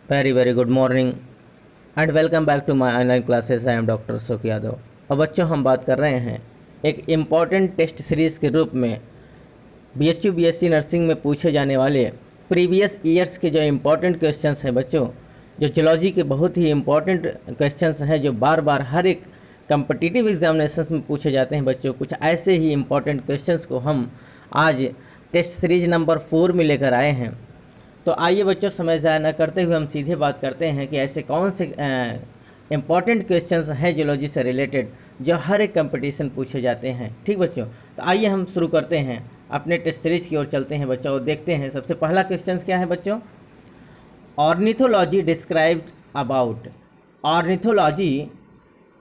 Very good morning and welcome back to my online classes. I am Dr. Ashok Yadav. अब बच्चों हम बात कर रहे हैं एक इम्पॉर्टेंट टेस्ट सीरीज़ के रूप में BHU BSc नर्सिंग में पूछे जाने वाले प्रीवियस ईयर्स के जो इम्पॉर्टेंट क्वेश्चंस हैं बच्चों, जो जियोलॉजी के बहुत ही इम्पॉर्टेंट क्वेश्चंस हैं जो बार बार हर एक कम्पिटिटिव एग्जामिनेशंस में पूछे जाते हैं बच्चों। कुछ ऐसे ही इम्पॉर्टेंट क्वेश्चंस को हम आज टेस्ट सीरीज नंबर 4 में लेकर आए हैं। तो आइए बच्चों, समय ज़ाया न करते हुए हम सीधे बात करते हैं कि ऐसे कौन से इम्पॉर्टेंट क्वेश्चंस हैं जियोलॉजी से रिलेटेड जो हर एक कंपटीशन पूछे जाते हैं। ठीक बच्चों, तो आइए हम शुरू करते हैं, अपने टेस्ट सीरीज की ओर चलते हैं बच्चों और देखते हैं सबसे पहला क्वेश्चन क्या है बच्चों। Ornithology described about. ऑर्निथोलॉजी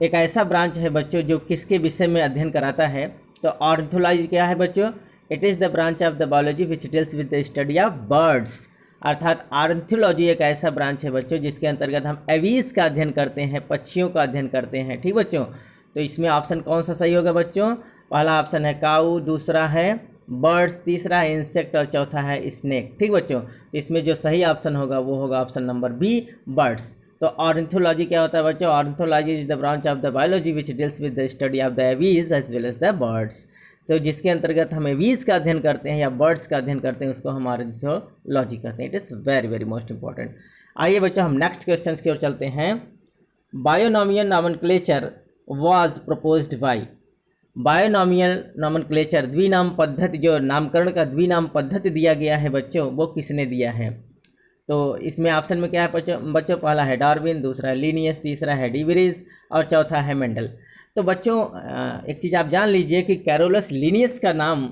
एक ऐसा ब्रांच है बच्चों जो किसके विषय में अध्ययन कराता है। तो ऑर्निथोलॉजी क्या है बच्चों? It is the branch of the biology which deals with the study of birds. अर्थात ऑर्निथोलॉजी एक ऐसा ब्रांच है बच्चों जिसके अंतर्गत हम एवीज का अध्ययन करते हैं, पक्षियों का अध्ययन करते हैं। ठीक बच्चों, तो इसमें ऑप्शन कौन सा सही होगा बच्चों? पहला ऑप्शन है काऊ, दूसरा है बर्ड्स, तीसरा है इंसेक्ट और चौथा है स्नेक। ठीक बच्चों, तो इसमें जो सही ऑप्शन होगा वो होगा ऑप्शन नंबर बी, बर्ड्स। तो ऑर्निथोलॉजी क्या होता है बच्चों? Ornithology is the branch of the biology which deals with the study of the aves as well as the birds. तो जिसके अंतर्गत हम एवीज का अध्ययन करते हैं या बर्ड्स का अध्ययन करते हैं उसको हम ऑर्निथोलॉजी कहते हैं। It is very most important. आइए बच्चों, हम नेक्स्ट क्वेश्चन की ओर चलते हैं। Binomial nomenclature was proposed by. Binomial nomenclature, द्विनाम पद्धति, जो नामकरण का द्विनाम पद्धति दिया गया है बच्चों, वो किसने दिया है? तो इसमें ऑप्शन में क्या है बच्चों? पहला है डार्विन, दूसरा है लिनियस, तीसरा है डिवरीज और चौथा है मेंडल। तो बच्चों एक चीज़ आप जान लीजिए कि कैरोलस लिनियस का नाम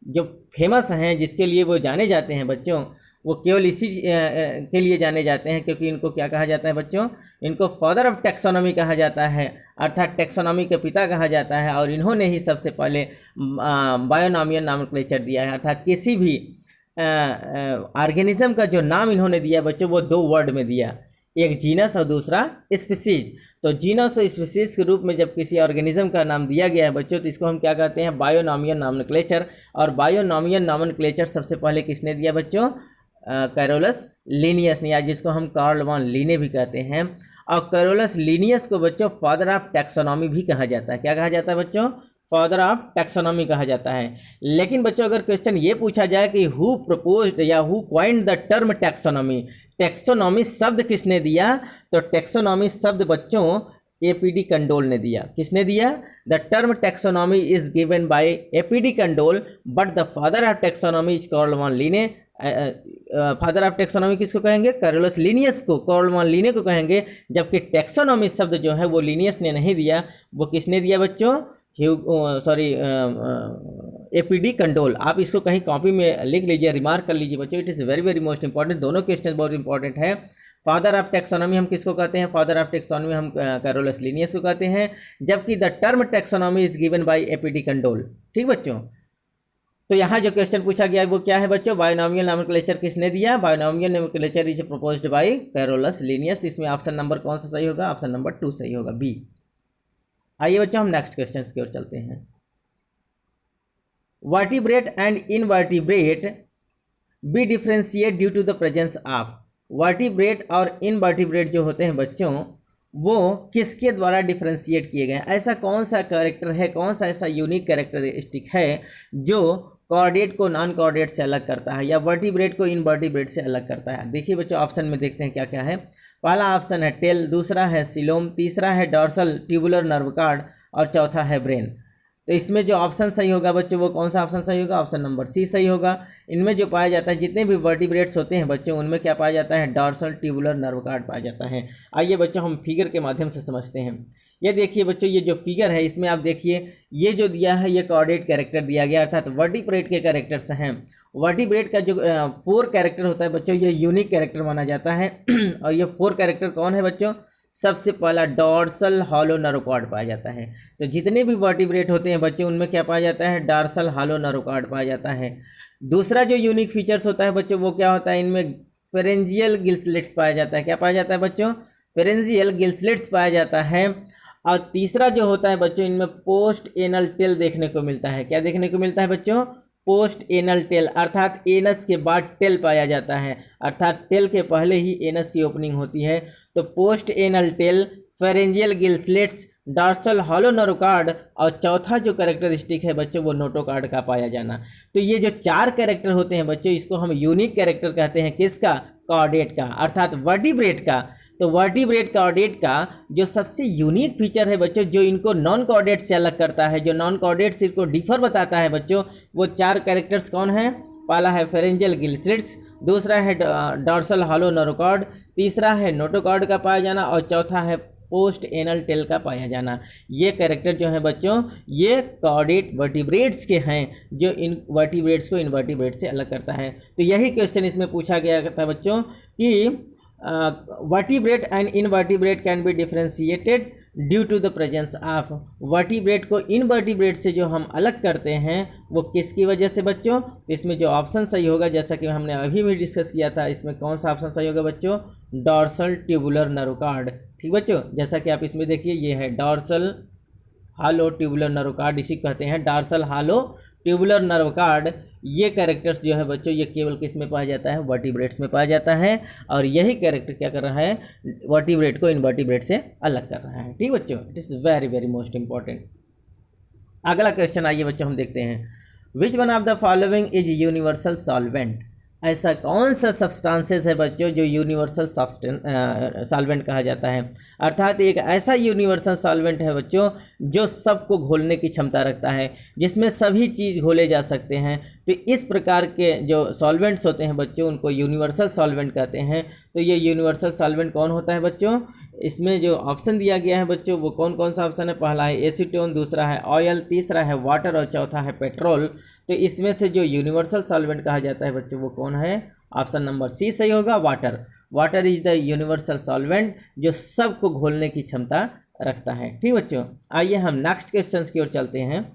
जो फेमस हैं, जिसके लिए वो जाने जाते हैं बच्चों, वो केवल इसी के लिए जाने जाते हैं क्योंकि इनको क्या कहा जाता है बच्चों? इनको फादर ऑफ टेक्सोनॉमी कहा जाता है, अर्थात टेक्सोनॉमी के पिता कहा जाता है। और इन्होंने ही सबसे पहले बायोनॉमियल नॉमेनक्लेचर दिया है, अर्थात किसी भी ऑर्गेनिज्म का जो नाम इन्होंने दिया बच्चों वो 2 वर्ड में दिया, एक जीनस और दूसरा स्पीसीज। तो जीनस और स्पीसीज के रूप में जब किसी ऑर्गेनिज्म का नाम दिया गया है बच्चों तो इसको हम क्या कहते हैं? Binomial nomenclature. और बायोनॉमियल नॉमेनक्लेचर सबसे पहले किसने दिया बच्चों? कैरोलस लिनियस ने, या जिसको हम कार्ल वॉन लिने भी कहते हैं। और कैरोलस लिनियस को बच्चों फादर ऑफ टैक्सोनॉमी भी कहा जाता है। क्या कहा जाता है बच्चों? फादर ऑफ टैक्सोनॉमी कहा जाता है। लेकिन बच्चों अगर क्वेश्चन ये पूछा जाए कि हु प्रपोज्ड या who coined the term taxonomy, taxonomy शब्द किसने दिया? तो टैक्सोनॉमी शब्द बच्चों एपीडी कंडोल ने दिया। किसने दिया? The term taxonomy is given by A P de Candolle but the father of taxonomy is Carl von Linne. Father of taxonomy किसको कहेंगे? कैरोलस लिनियस को, कार्ल वॉन लिने को कहेंगे। जबकि टैक्सोनॉमी शब्द जो है वो लिनियस ने नहीं दिया, वो किसने दिया बच्चों? APD condole. आप इसको कहीं कॉपी में लिख लीजिए, रिमार्क कर लीजिए बच्चों। It is very most important. दोनों क्वेश्चन बहुत इंपॉर्टेंट है। फादर ऑफ टैक्सोनॉमी हम किसको कहते हैं? फादर ऑफ टैक्सोनॉमी हम कैरोलस लिनियस को कहते हैं, जबकि the term taxonomy is given by A P de condole. ठीक बच्चों, तो यहाँ जो क्वेश्चन पूछा गया है वो क्या है बच्चों? बायोनॉमियल नॉमेनक्लेचर किसने दिया? Binomial nomenclature is proposed by Carolus Linnaeus. तो इसमें ऑप्शन नंबर कौन सा सही होगा? ऑप्शन नंबर 2 सही होगा, बी। आइए बच्चों, हम नेक्स्ट क्वेश्चन की ओर चलते हैं। Vertebrate and invertebrate be differentiate due to the presence of. Vertebrate और इनवर्टिब्रेट जो होते हैं बच्चों वो किसके द्वारा डिफ्रेंशिएट किए गए हैं? ऐसा कौन सा कैरेक्टर है, कौन सा ऐसा यूनिक कैरेक्टरिस्टिक है जो कॉर्डेट को नॉन कॉर्डेट से अलग करता है या वर्टिब्रेट को इनवर्टिब्रेट से अलग करता है? देखिए बच्चों, ऑप्शन में देखते हैं क्या क्या है। पहला ऑप्शन है टेल, दूसरा है सिलोम, तीसरा है डॉर्सल ट्यूबुलर नर्व कार्ड और चौथा है ब्रेन। तो इसमें जो ऑप्शन सही होगा बच्चों वो कौन सा ऑप्शन सही होगा? ऑप्शन नंबर सी सही होगा। इनमें जो पाया जाता है, जितने भी वर्टिब्रेट्स होते हैं बच्चों उनमें क्या पाया जाता है? डॉर्सल ट्यूबुलर नर्व कार्ड पाया जाता है। आइए बच्चों, हम फिगर के माध्यम से समझते हैं। ये देखिए बच्चों, ये जो फिगर है इसमें आप देखिए, ये जो दिया है ये कॉर्डेट कैरेक्टर दिया गया, अर्थात वर्टिब्रेट के कैरेक्टर्स हैं। वर्टिब्रेट का जो 4 कैरेक्टर होता है बच्चों ये यूनिक कैरेक्टर माना जाता है। और ये 4 कैरेक्टर कौन है बच्चों? सबसे पहला डॉर्सल हॉलो नर्व कॉर्ड पाया जाता है। तो जितने भी वर्टिब्रेट होते हैं बच्चों उनमें क्या पाया जाता है? डॉर्सल हॉलो नर्व कॉर्ड पाया जाता है। दूसरा जो यूनिक फीचर्स होता है बच्चों वो क्या होता है? इनमें फेरेंजियल गिल्सलेट्स पाया जाता है। क्या पाया जाता है बच्चों? फेरेंजियल गिल्सलेट्स पाया जाता है। और तीसरा जो होता है बच्चों इनमें पोस्ट एनल टेल देखने को मिलता है। क्या देखने को मिलता है बच्चों? पोस्ट एनल टेल, अर्थात एनस के बाद टेल पाया जाता है, अर्थात टेल के पहले ही एनस की ओपनिंग होती है। तो post anal tail, pharyngeal gill slits, dorsal hollow notochord, और चौथा जो कैरेक्टरिस्टिक है बच्चों वो नोटोकॉर्ड का पाया जाना। तो ये जो 4 कैरेक्टर होते हैं बच्चों, इसको हम यूनिक कैरेक्टर कहते हैं। किसका? कॉर्डेट का, अर्थात वर्टिब्रेट का। तो वर्टिब्रेट कॉर्डेट का जो सबसे यूनिक फीचर है बच्चों, जो इनको नॉन कॉर्डेट से अलग करता है, जो नॉन कॉर्डेट से इनको डिफर बताता है बच्चों, वो 4 कैरेक्टर्स कौन है? पहला है फेरेंजियल गिलस्लेट्स, दूसरा है डॉर्सल हॉलो नोटोकॉर्ड, तीसरा है नोटोकॉर्ड का पाया जाना, और चौथा है पोस्ट एनल टेल का पाया जाना। ये कैरेक्टर जो है बच्चों, ये कॉर्डेट वर्टिब्रेट्स के हैं, जो इन वर्टिब्रेट्स को इनवर्टिब्रेट से अलग करता है। तो यही क्वेश्चन इसमें पूछा गया था बच्चों कि vertebrate and invertebrate can be differentiated due to the presence of. Vertebrate को इनवर्टिब्रेट से जो हम अलग करते हैं वो किसकी वजह से बच्चों? तो इसमें जो ऑप्शन सही होगा, जैसा कि हमने अभी भी डिस्कस किया था, इसमें कौन सा ऑप्शन सही होगा बच्चों? Dorsal tubular nerve cord. ठीक बच्चों, जैसा कि आप इसमें देखिए, ये है डॉर्सल हालो ट्यूबुलर नर्वकॉर्ड, इसी कहते हैं डॉर्सल हालो ट्यूबुलर नर्वकॉर्ड। ये कैरेक्टर्स जो है बच्चों, ये केवल किस में पाया जाता है? वर्टिब्रेट्स में पाया जाता है, और यही कैरेक्टर क्या कर रहा है? वर्टिब्रेट को इनवर्टिब्रेट से अलग कर रहा है। ठीक बच्चों, it is very very most important. अगला क्वेश्चन आइए बच्चों हम देखते हैं, which one of the following is universal solvent. ऐसा कौन सा सब्सटेंसेस है बच्चों जो यूनिवर्सल सॉल्वेंट कहा जाता है? अर्थात एक ऐसा यूनिवर्सल सॉल्वेंट है बच्चों जो सबको घोलने की क्षमता रखता है, जिसमें सभी चीज़ घोले जा सकते हैं। तो इस प्रकार के जो सॉल्वेंट्स होते हैं बच्चों, उनको यूनिवर्सल सॉल्वेंट कहते हैं। तो ये यूनिवर्सल सॉल्वेंट कौन होता है बच्चों? इसमें जो ऑप्शन दिया गया है बच्चों, वो कौन कौन सा ऑप्शन है? पहला है एसीटोन, दूसरा है ऑयल, तीसरा है वाटर, और चौथा है पेट्रोल। तो इसमें से जो यूनिवर्सल सॉल्वेंट कहा जाता है बच्चों, वो कौन है? ऑप्शन नंबर सी सही होगा, water. Water is the universal solvent जो सबको घोलने की क्षमता रखता है। ठीक बच्चों, आइए हम नेक्स्ट क्वेश्चन की ओर चलते हैं।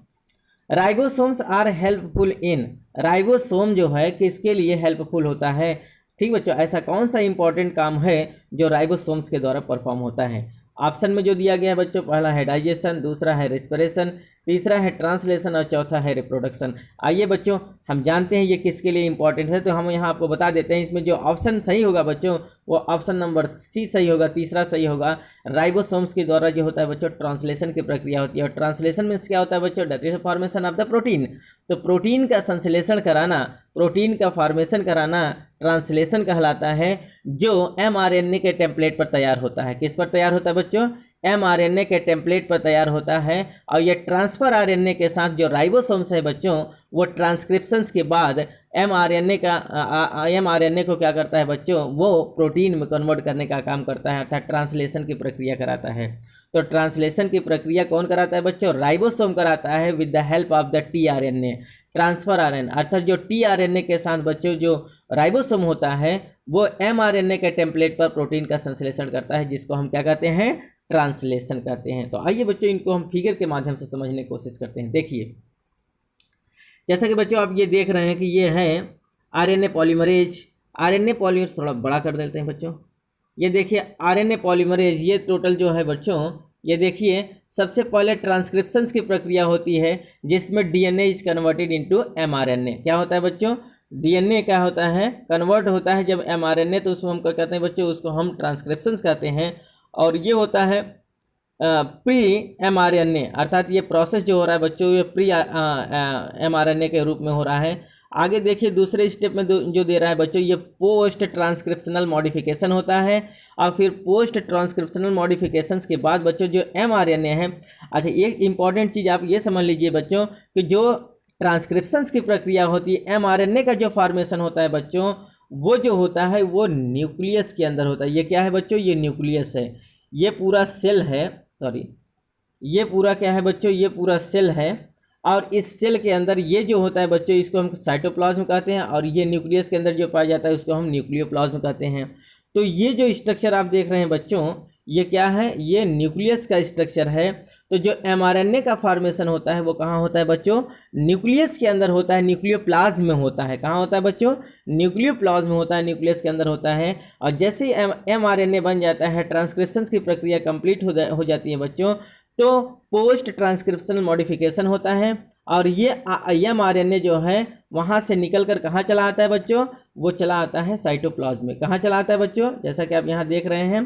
Ribosomes are helpful in. Ribosome जो है किसके लिए हेल्पफुल होता है? ठीक बच्चों, ऐसा कौन सा इंपॉर्टेंट काम है जो राइबोसोम्स के द्वारा परफॉर्म होता है? ऑप्शन में जो दिया गया है बच्चों, पहला है डाइजेशन, दूसरा है रेस्पिरेशन, तीसरा है ट्रांसलेशन, और चौथा है रिप्रोडक्शन। आइए बच्चों, हम जानते हैं ये किसके लिए इंपॉर्टेंट है, तो हम यहाँ आपको बता देते हैं। इसमें जो ऑप्शन सही होगा बच्चों, वो ऑप्शन नंबर सी सही होगा, तीसरा सही होगा। राइबोसोम्स के द्वारा जो होता है बच्चों, ट्रांसलेशन की प्रक्रिया होती है, और ट्रांसलेशन में क्या होता है बच्चों? That is formation of the protein. तो प्रोटीन का संश्लेषण कराना, प्रोटीन का फॉर्मेशन कराना ट्रांसलेशन कहलाता है, जो mRNA के टेम्पलेट पर तैयार होता है। किस पर तैयार होता है बच्चों? mRNA के टेम्पलेट पर तैयार होता है। और ये ट्रांसफर RNA के साथ जो राइबोसोम्स है बच्चों, वो ट्रांसक्रिप्शंस के बाद mRNA को क्या करता है बच्चों? वो प्रोटीन में कन्वर्ट करने का काम करता है, अर्थात ट्रांसलेशन की प्रक्रिया कराता है। तो ट्रांसलेशन की प्रक्रिया कौन कराता है बच्चों? राइबोसोम कराता है with the help of the tRNA, transfer RNA। अर्थात जो tRNA के साथ बच्चों जो राइबोसोम होता है, वो mRNA के टेम्पलेट पर प्रोटीन का संश्लेषण करता है, जिसको हम क्या कहते हैं? ट्रांसलेशन कहते हैं। तो आइए बच्चों, इनको हम फिगर के माध्यम से समझने की कोशिश करते हैं। देखिए, जैसा कि बच्चों आप ये देख रहे हैं कि ये है RNA पॉलीमरेज। RNA पॉलीमरेज थोड़ा बड़ा कर देते हैं बच्चों। ये देखिए RNA पॉलीमरेज, ये टोटल जो है बच्चों, ये देखिए सबसे पहले ट्रांसक्रिप्शंस की प्रक्रिया होती है, जिसमें DNA is converted into mRNA। क्या होता है बच्चों? DNA क्या होता है? कन्वर्ट होता है जब mRNA, तो उसको हम क्या कहते हैं बच्चों? उसको हम ट्रांसक्रिप्शंस कहते हैं। और ये होता है प्री mRNA, अर्थात ये प्रोसेस जो हो रहा है बच्चों, ये प्री mRNA के रूप में हो रहा है। आगे देखिए दूसरे स्टेप में जो दे रहा है बच्चों, ये पोस्ट ट्रांसक्रिप्शनल मॉडिफिकेशन होता है। और फिर पोस्ट ट्रांसक्रिप्शनल मॉडिफिकेशंस के बाद बच्चों जो mRNA है, अच्छा एक इंपॉर्टेंट चीज़ आप ये समझ लीजिए बच्चों कि जो ट्रांसक्रिप्शंस की प्रक्रिया होती है, mRNA का जो फॉर्मेशन होता है बच्चों, वो जो होता है वो न्यूक्लियस के अंदर होता है। ये क्या है बच्चों? ये न्यूक्लियस है। ये पूरा सेल है, सॉरी, ये पूरा क्या है बच्चों? ये पूरा सेल है। और इस सेल के अंदर ये जो होता है बच्चों, इसको हम साइटोप्लाज्म कहते हैं। और ये न्यूक्लियस के अंदर जो पाया जाता है उसको हम न्यूक्लियोप्लाज्म कहते हैं। तो ये जो स्ट्रक्चर आप देख रहे हैं बच्चों, ये क्या है? ये न्यूक्लियस का स्ट्रक्चर है। तो जो mRNA का फॉर्मेशन होता है वो कहाँ होता है बच्चों? न्यूक्लियस के अंदर होता है, न्यूक्लियोप्लाज्म में होता है। कहाँ होता है बच्चों? न्यूक्लियोप्लाज्म में होता है, न्यूक्लियस के अंदर होता है। और जैसे ही mRNA बन जाता है, ट्रांसक्रिप्शंस की प्रक्रिया कंप्लीट हो जाती है बच्चों, तो पोस्ट ट्रांसक्रिप्शनल मॉडिफिकेशन होता है और ये mRNA जो है वहाँ से निकल कर कहाँ चला आता है बच्चों, वो चला आता है साइटोप्लाज्म में। कहाँ चला आता है बच्चों, जैसा कि आप यहाँ देख रहे हैं,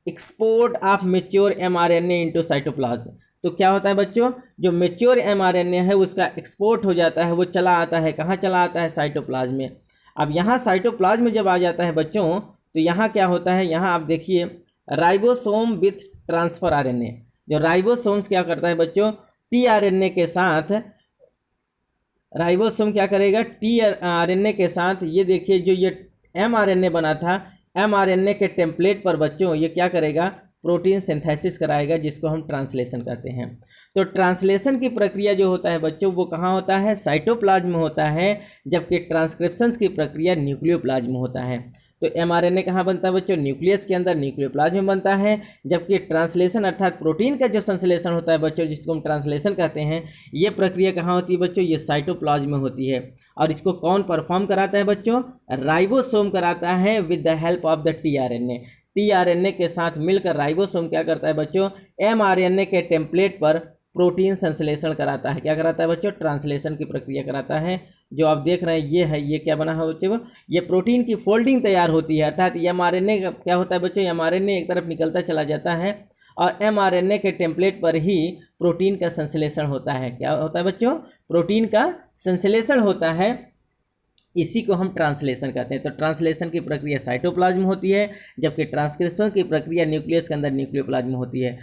export of mature mRNA into cytoplasm. तो क्या होता है बच्चों, जो मेच्योर mRNA है उसका एक्सपोर्ट हो जाता है, वो चला आता है, कहाँ चला आता है, साइटोप्लाज्म में। अब यहाँ साइटोप्लाज्म में जब आ जाता है बच्चों, तो यहाँ क्या होता है, यहाँ आप देखिए राइबोसोम विथ ट्रांसफर RNA। जो राइबोसोम्स क्या करता है बच्चों, tRNA के साथ, राइबोसोम क्या करेगा, tRNA के साथ, ये देखिए जो ये mRNA बना था, mRNA के टेम्पलेट पर बच्चों ये क्या करेगा, प्रोटीन सिंथेसिस कराएगा, जिसको हम ट्रांसलेशन कहते हैं। तो ट्रांसलेशन की प्रक्रिया जो होता है बच्चों, वो कहाँ होता है, साइटोप्लाज्म में होता है, जबकि ट्रांसक्रिप्शंस की प्रक्रिया न्यूक्लियोप्लाज्म में होता है। तो mRNA कहाँ बनता है बच्चों, न्यूक्लियस के अंदर, न्यूक्लियोप्लाज्म में बनता है। जबकि ट्रांसलेशन अर्थात प्रोटीन का जो संश्लेषण होता है बच्चों, जिसको हम ट्रांसलेशन कहते हैं, ये प्रक्रिया कहाँ होती है बच्चों, ये साइटोप्लाज्म में होती है। और इसको कौन परफॉर्म कराता है बच्चों, राइबोसोम कराता है with the help of the tRNA के साथ मिलकर राइबोसोम क्या करता है बच्चों, mRNA के टेम्पलेट पर प्रोटीन संश्लेषण कराता है। क्या कराता है बच्चों, ट्रांसलेशन की प्रक्रिया कराता है। जो आप देख रहे हैं ये है, ये क्या बना है बच्चों, ये प्रोटीन की फोल्डिंग तैयार होती है। अर्थात mRNA क्या होता है बच्चों, mRNA एक तरफ निकलता चला जाता है और mRNA के टेम्पलेट पर ही प्रोटीन का संश्लेषण होता है। क्या होता है बच्चों, प्रोटीन का संश्लेषण होता है, इसी को हम ट्रांसलेशन कहते हैं। तो ट्रांसलेशन की प्रक्रिया साइटोप्लाज्म होती है, जबकि ट्रांसक्रिप्शन की प्रक्रिया न्यूक्लियस के अंदर न्यूक्लियोप्लाज्म होती है।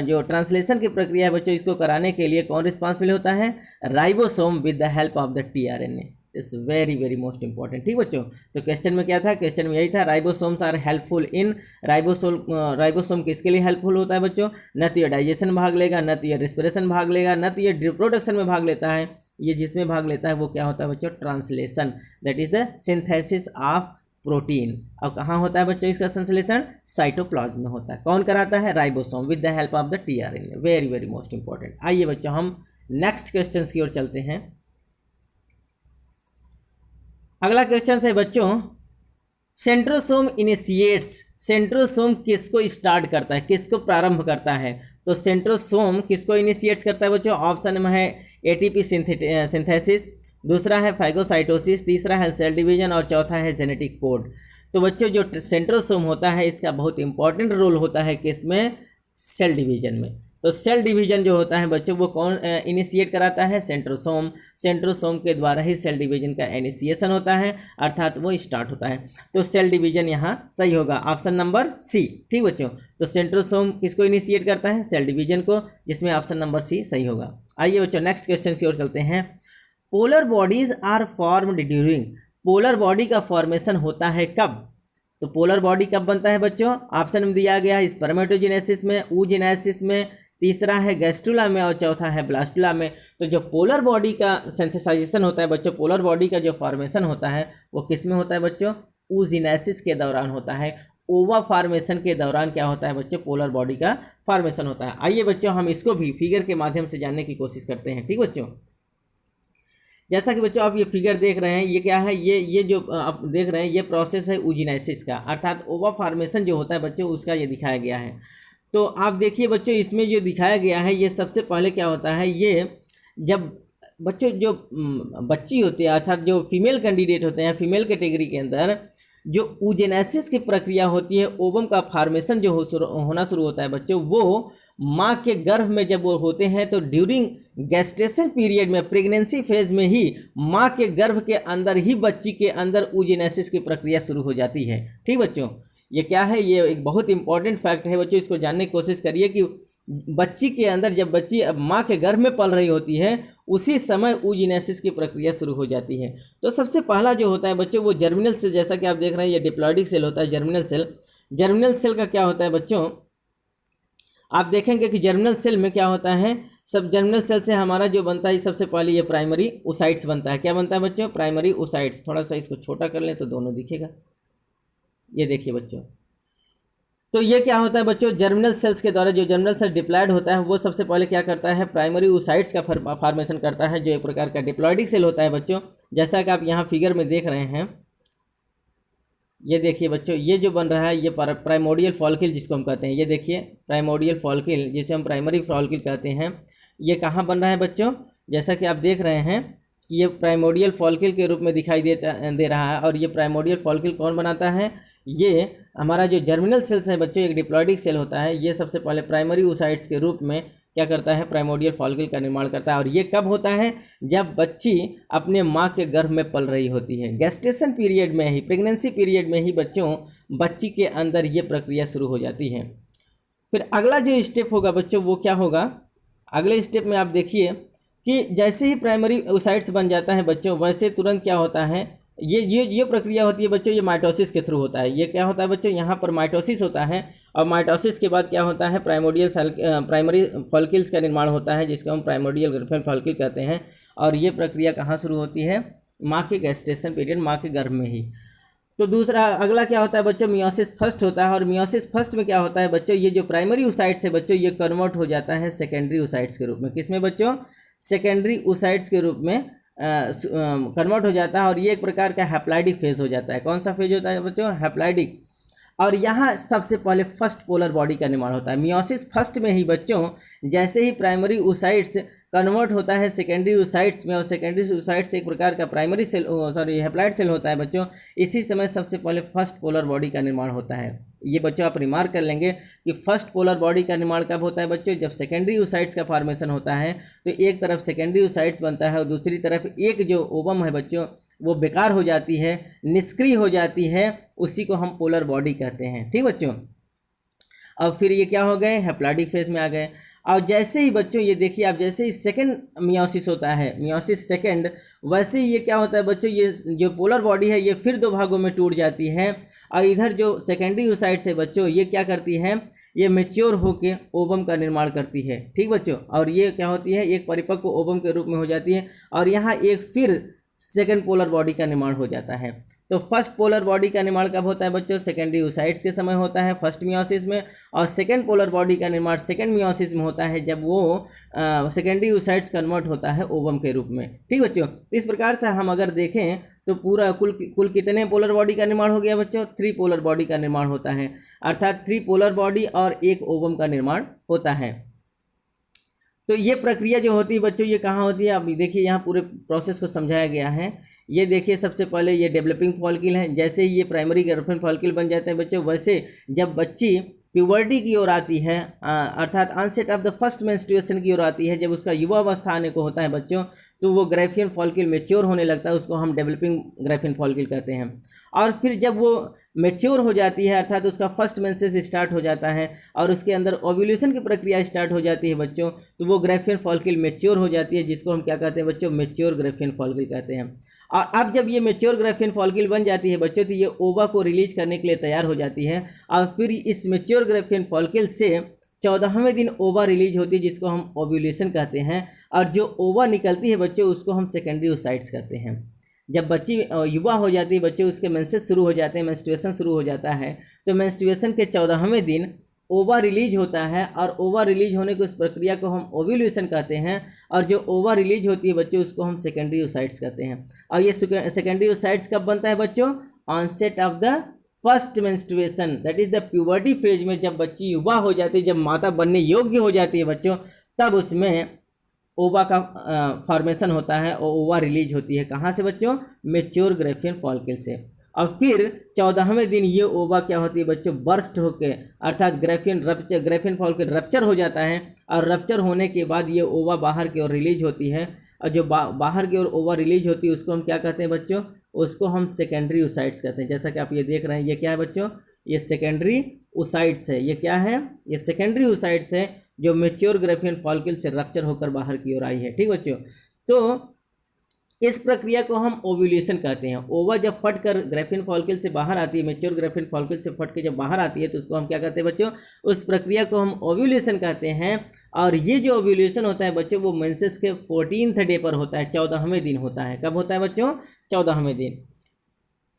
जो ट्रांसलेशन की प्रक्रिया है बच्चों, इसको कराने के लिए कौन रिस्पॉन्सिबल होता है, ribosome with the help of the tRNA। It's very very most important. ठीक बच्चों, तो क्वेश्चन में क्या था, क्वेश्चन में यही था, ribosomes are helpful in, ribosome किसके लिए हेल्पफुल होता है बच्चों, न तो ये डाइजेशन में भाग लेगा, न तो ये रेस्पिरेशन भाग लेगा, न तो ये रिप्रोडक्शन में भाग लेता है। ये जिसमें भाग लेता है वो क्या होता है बच्चों, translation, that is the synthesis of protein. अब कहाँ होता है बच्चों इसका संश्लेषण, साइटोप्लाज्म में होता है। कौन कराता है, ribosome with the help of the tRNA। Very very most important. आइए बच्चों हम नेक्स्ट क्वेश्चन की ओर चलते हैं। अगला क्वेश्चन है बच्चों, सेंट्रोसोम इनिशिएट्स, सेंट्रोसोम किसको स्टार्ट करता है, किसको प्रारंभ करता है। तो सेंट्रोसोम किसको इनिशिएट्स करता है बच्चों, ऑप्शन में है एटीपी सिंथेसिस, दूसरा है फाइगोसाइटोसिस, तीसरा है सेल डिवीजन और चौथा है जेनेटिक कोड। तो बच्चों जो सेंट्रोसोम होता है इसका बहुत इंपॉर्टेंट रोल होता है किसमें, सेल डिवीजन में। तो सेल डिवीजन जो होता है बच्चों वो कौन इनिशिएट कराता है, सेंट्रोसोम। सेंट्रोसोम के द्वारा ही सेल डिवीजन का इनिशिएशन होता है, अर्थात वो स्टार्ट होता है। तो सेल डिवीजन यहाँ सही होगा, ऑप्शन नंबर सी। ठीक बच्चों, तो सेंट्रोसोम किसको इनिशिएट करता है, सेल डिवीजन को, जिसमें ऑप्शन नंबर सी सही होगा। आइए बच्चों नेक्स्ट क्वेश्चन की ओर चलते हैं। Polar bodies are formed during, polar body का फॉर्मेशन होता है कब। तो पोलर बॉडी कब बनता है बच्चों, ऑप्शन में दिया गया है स्पर्मेटोजेनेसिस में, oogenesis में, तीसरा है गैस्ट्रुला में और चौथा है ब्लास्टुला में। तो जो पोलर बॉडी का सिंथेसाइजेशन होता है बच्चों, पोलर बॉडी का जो फॉर्मेशन होता है वो किस में होता है बच्चों, oogenesis के दौरान होता है। ओवा फॉर्मेशन के दौरान क्या होता है बच्चों, पोलर बॉडी का फॉर्मेशन होता है। आइए बच्चों हम इसको भी फिगर के माध्यम से जानने की कोशिश करते हैं। ठीक बच्चों, जैसा कि बच्चों आप ये फिगर देख रहे हैं, ये क्या है, ये जो आप देख रहे हैं ये प्रोसेस है oogenesis का, अर्थात ओवा फॉर्मेशन जो होता है बच्चों उसका ये दिखाया गया है। तो आप देखिए बच्चों इसमें जो दिखाया गया है ये सबसे पहले क्या होता है, ये जब बच्चों जो बच्ची होती है अर्थात जो फीमेल कैंडिडेट होते हैं, फीमेल कैटेगरी के अंदर जो oogenesis की प्रक्रिया होती है, ओवम का फॉर्मेशन जो होना शुरू होता है बच्चों, वो माँ के गर्भ में जब वो होते हैं तो ड्यूरिंग गेस्टेशन पीरियड में, प्रेगनेंसी फेज में ही माँ के गर्भ के अंदर ही बच्ची के अंदर oogenesis की प्रक्रिया शुरू हो जाती है। ठीक बच्चों, ये क्या है, ये एक बहुत इंपॉर्टेंट फैक्ट है बच्चों, इसको जानने की कोशिश करिए कि बच्ची के अंदर जब बच्ची अब माँ के गर्भ में पल रही होती है उसी समय oogenesis की प्रक्रिया शुरू हो जाती है। तो सबसे पहला जो होता है बच्चों वो जर्मिनल सेल, जैसा कि आप देख रहे हैं ये डिप्लॉइडिक सेल होता है, जर्मिनल सेल। जर्मिनल सेल का क्या होता है बच्चों, आप देखेंगे कि जर्मिनल सेल में क्या होता है, सब जर्मिनल सेल से हमारा जो बनता है सबसे पहले ये प्राइमरी ओसाइट्स बनता है। क्या बनता है बच्चों, प्राइमरी ओसाइट्स। थोड़ा सा इसको छोटा कर लें तो दोनों दिखेगा, ये देखिए बच्चों। तो ये क्या होता है बच्चों, जर्मिनल सेल्स के द्वारा जो जर्मिनल सेल डिप्लॉयड होता है वो सबसे पहले क्या करता है, प्राइमरी oocytes का फॉर्मेशन करता है, जो एक प्रकार का डिप्लॉइडिक सेल होता है बच्चों। जैसा कि आप यहाँ फिगर में देख रहे हैं, ये देखिए बच्चों, ये जो बन रहा है ये प्राइमोडियल फॉलिकल जिसको हम कहते हैं, ये देखिए प्राइमोडियल फॉलिकल जिसे हम प्राइमरी फॉलिकल कहते हैं, ये कहाँ बन रहा है बच्चों? जैसा कि आप देख रहे हैं कि ये प्राइमोडियल फॉलिकल के रूप में दिखाई दे रहा है। और ये प्राइमोडियल फॉलिकल कौन बनाता है? ये हमारा जो जर्मिनल सेल्स है बच्चों, एक डिप्लॉइडिक सेल होता है, ये सबसे पहले प्राइमरी oocytes के रूप में क्या करता है? प्राइमोडियल फॉलिकल का निर्माण करता है। और ये कब होता है? जब बच्ची अपने माँ के गर्भ में पल रही होती है। गेस्टेशन पीरियड में ही, प्रेगनेंसी पीरियड में ही बच्चों, बच्ची के अंदर ये प्रक्रिया शुरू हो जाती है। फिर अगला जो स्टेप होगा बच्चों वो क्या होगा? अगले स्टेप में आप देखिए कि जैसे ही प्राइमरी oocytes बन जाता है बच्चों, वैसे तुरंत क्या होता है, ये प्रक्रिया होती है बच्चों, ये माइटोसिस के थ्रू होता है। ये क्या होता है बच्चों? यहाँ पर माइटोसिस होता है और माइटोसिस के बाद क्या होता है? प्राइमरी फॉलिकल्स का निर्माण होता है, जिसको हम प्राइमोडियल ग्रेफिन फॉलिकल कहते हैं। और ये प्रक्रिया कहाँ शुरू होती है? माँ के गेस्टेशन पीरियड, माँ के गर्भ में ही। तो दूसरा अगला क्या होता है बच्चों? मियोसिस फर्स्ट होता है। और मियोसिस फर्स्ट में क्या होता है बच्चों? ये जो प्राइमरी oocytes है बच्चों, ये कन्वर्ट हो जाता है सेकेंडरी oocytes के रूप में। किसमें बच्चों? सेकेंडरी oocytes के रूप में कन्वर्ट हो जाता है। और ये एक प्रकार का हैप्लॉइडिक फेज हो जाता है। कौन सा फेज होता है बच्चों? हैप्लॉइडिक। और यहाँ सबसे पहले फर्स्ट पोलर बॉडी का निर्माण होता है। मियोसिस फर्स्ट में ही बच्चों, जैसे ही प्राइमरी oocytes कन्वर्ट होता है सेकेंडरी oocytes में, और सेकेंडरी oocytes एक प्रकार का प्राइमरी सेल हैप्लॉइड सेल होता है बच्चों, इसी समय सबसे पहले फर्स्ट पोलर बॉडी का निर्माण होता है। ये बच्चों आप रिमार्क कर लेंगे कि फर्स्ट पोलर बॉडी का निर्माण कब होता है बच्चों? जब सेकेंडरी oocytes का फॉर्मेशन होता है। तो एक तरफ सेकेंडरी oocytes बनता है और दूसरी तरफ एक जो ओवम है बच्चों, वो बेकार हो जाती है, निष्क्रिय हो जाती है, उसी को हम पोलर बॉडी कहते हैं। ठीक बच्चों, अब फिर ये क्या हो गए? हैप्लॉइडिक फेज में आ गए। और जैसे ही बच्चों ये देखिए आप, जैसे ही सेकंड मियोसिस होता है, मियोसिस सेकंड, वैसे ही ये क्या होता है बच्चों? ये जो पोलर बॉडी है ये फिर दो भागों में टूट जाती है। और इधर जो सेकेंडरी oocytes है बच्चों, ये क्या करती है? ये मेच्योर होके ओवम का निर्माण करती है। ठीक बच्चों, और ये क्या होती है? एक परिपक्व ओवम के रूप में हो जाती है। और यहाँ एक फिर सेकेंड पोलर बॉडी का निर्माण हो जाता है। तो फर्स्ट पोलर बॉडी का निर्माण कब होता है बच्चों? सेकेंडरी oocytes के समय होता है, फर्स्ट मियोसिस में। और सेकेंड पोलर बॉडी का निर्माण सेकेंड मियोसिस में होता है, जब वो सेकेंडरी oocytes कन्वर्ट होता है ओवम के रूप में। ठीक बच्चों, तो इस प्रकार से हम अगर देखें तो पूरा कुल कितने पोलर बॉडी का निर्माण हो गया बच्चों? 3 पोलर बॉडी का निर्माण होता है। अर्थात 3 पोलर बॉडी और एक ओवम का निर्माण होता है। तो ये प्रक्रिया जो होती है बच्चों, ये कहाँ होती है? आप देखिए यहाँ पूरे प्रोसेस को समझाया गया है। ये देखिए सबसे पहले ये डेवलपिंग फॉलिकल है। जैसे ही ये प्राइमरी ग्रेफिन फॉलिकल बन जाता है बच्चों, वैसे जब बच्ची प्यूबर्टी की ओर आती है, अर्थात onset of the first menstruation की ओर आती है, जब उसका युवा अवस्था आने को होता है बच्चों, तो वो ग्रेफिन फॉलिकल मेच्योर होने लगता है, उसको हम डेवलपिंग ग्रेफिन फॉलिकल कहते हैं। और फिर जब वो मेच्योर हो जाती है, अर्थात उसका फर्स्ट मेंसेस स्टार्ट हो जाता है और उसके अंदर ओव्यूलेशन की प्रक्रिया स्टार्ट हो जाती है बच्चों, तो वो ग्रेफिन फॉलिकल मेच्योर हो जाती है, जिसको हम क्या कहते हैं बच्चों? मेच्योर ग्रेफिन फॉलिकल कहते हैं। और अब जब ये मेच्योर ग्रेफिन फॉलिकल बन जाती है बच्चों, तो ये ओवा को रिलीज करने के लिए तैयार हो जाती है। और फिर इस मेच्योर ग्रेफिन फॉलिकल से 14वें दिन ओवा रिलीज होती है, जिसको हम ओव्यूलेशन कहते हैं। और जो ओवा निकलती है बच्चों, उसको हम सेकेंडरी oocytes कहते हैं। जब बच्ची युवा हो जाती है बच्चे, उसके मेंसेस शुरू हो जाते हैं, मेंस्ट्रुएशन शुरू हो जाता है, तो मेंस्ट्रुएशन के 14वें दिन ओवा रिलीज होता है। और ओवा रिलीज होने की उस प्रक्रिया को हम ओव्यूलेशन कहते हैं। और जो ओवा रिलीज होती है बच्चों, उसको हम सेकेंडरी oocytes कहते हैं। और ये सेकेंडरी oocytes कब बनता है बच्चों? Onset of the first menstruation, that is the puberty phase में। जब बच्ची युवा हो जाती है, जब माता बनने योग्य हो जाती है बच्चों, तब उसमें ओवा का फॉर्मेशन होता है और ओवा रिलीज होती है। कहाँ से बच्चों? मेच्योर ग्रेफिन फॉलिकल से। और फिर 14वें दिन ये ओवा क्या होती है बच्चों? बर्स्ट होके, अर्थात ग्रेफिन फॉलिकल रप्चर हो जाता है। और रप्चर होने के बाद ये ओवा बाहर की ओर रिलीज होती है। और जो बाहर की ओर ओवा रिलीज होती है, उसको हम क्या कहते हैं बच्चों? उसको हम सेकेंडरी oocytes कहते हैं। जैसा कि आप ये देख रहे हैं, ये क्या है बच्चों? ये सेकेंडरी oocytes है। ये क्या है? ये सेकेंडरी oocytes है, जो मेच्योर ग्रेफिन फॉलिकल से रप्चर होकर बाहर की ओर आई है। ठीक बच्चों, तो इस प्रक्रिया को हम ओव्यूलेशन कहते हैं। ओवा जब फटकर ग्रेफिन फॉलिकल से बाहर आती है, मेच्योर ग्रेफिन फॉलिकल से फट के जब बाहर आती है, तो उसको हम क्या कहते हैं बच्चों? उस प्रक्रिया को हम ओव्यूलेशन कहते हैं। और ये जो ओव्यूलेशन होता है बच्चों, वो मेंसेस के 14th डे पर होता है, 14वें दिन होता है। कब होता है बच्चों? 14वें दिन।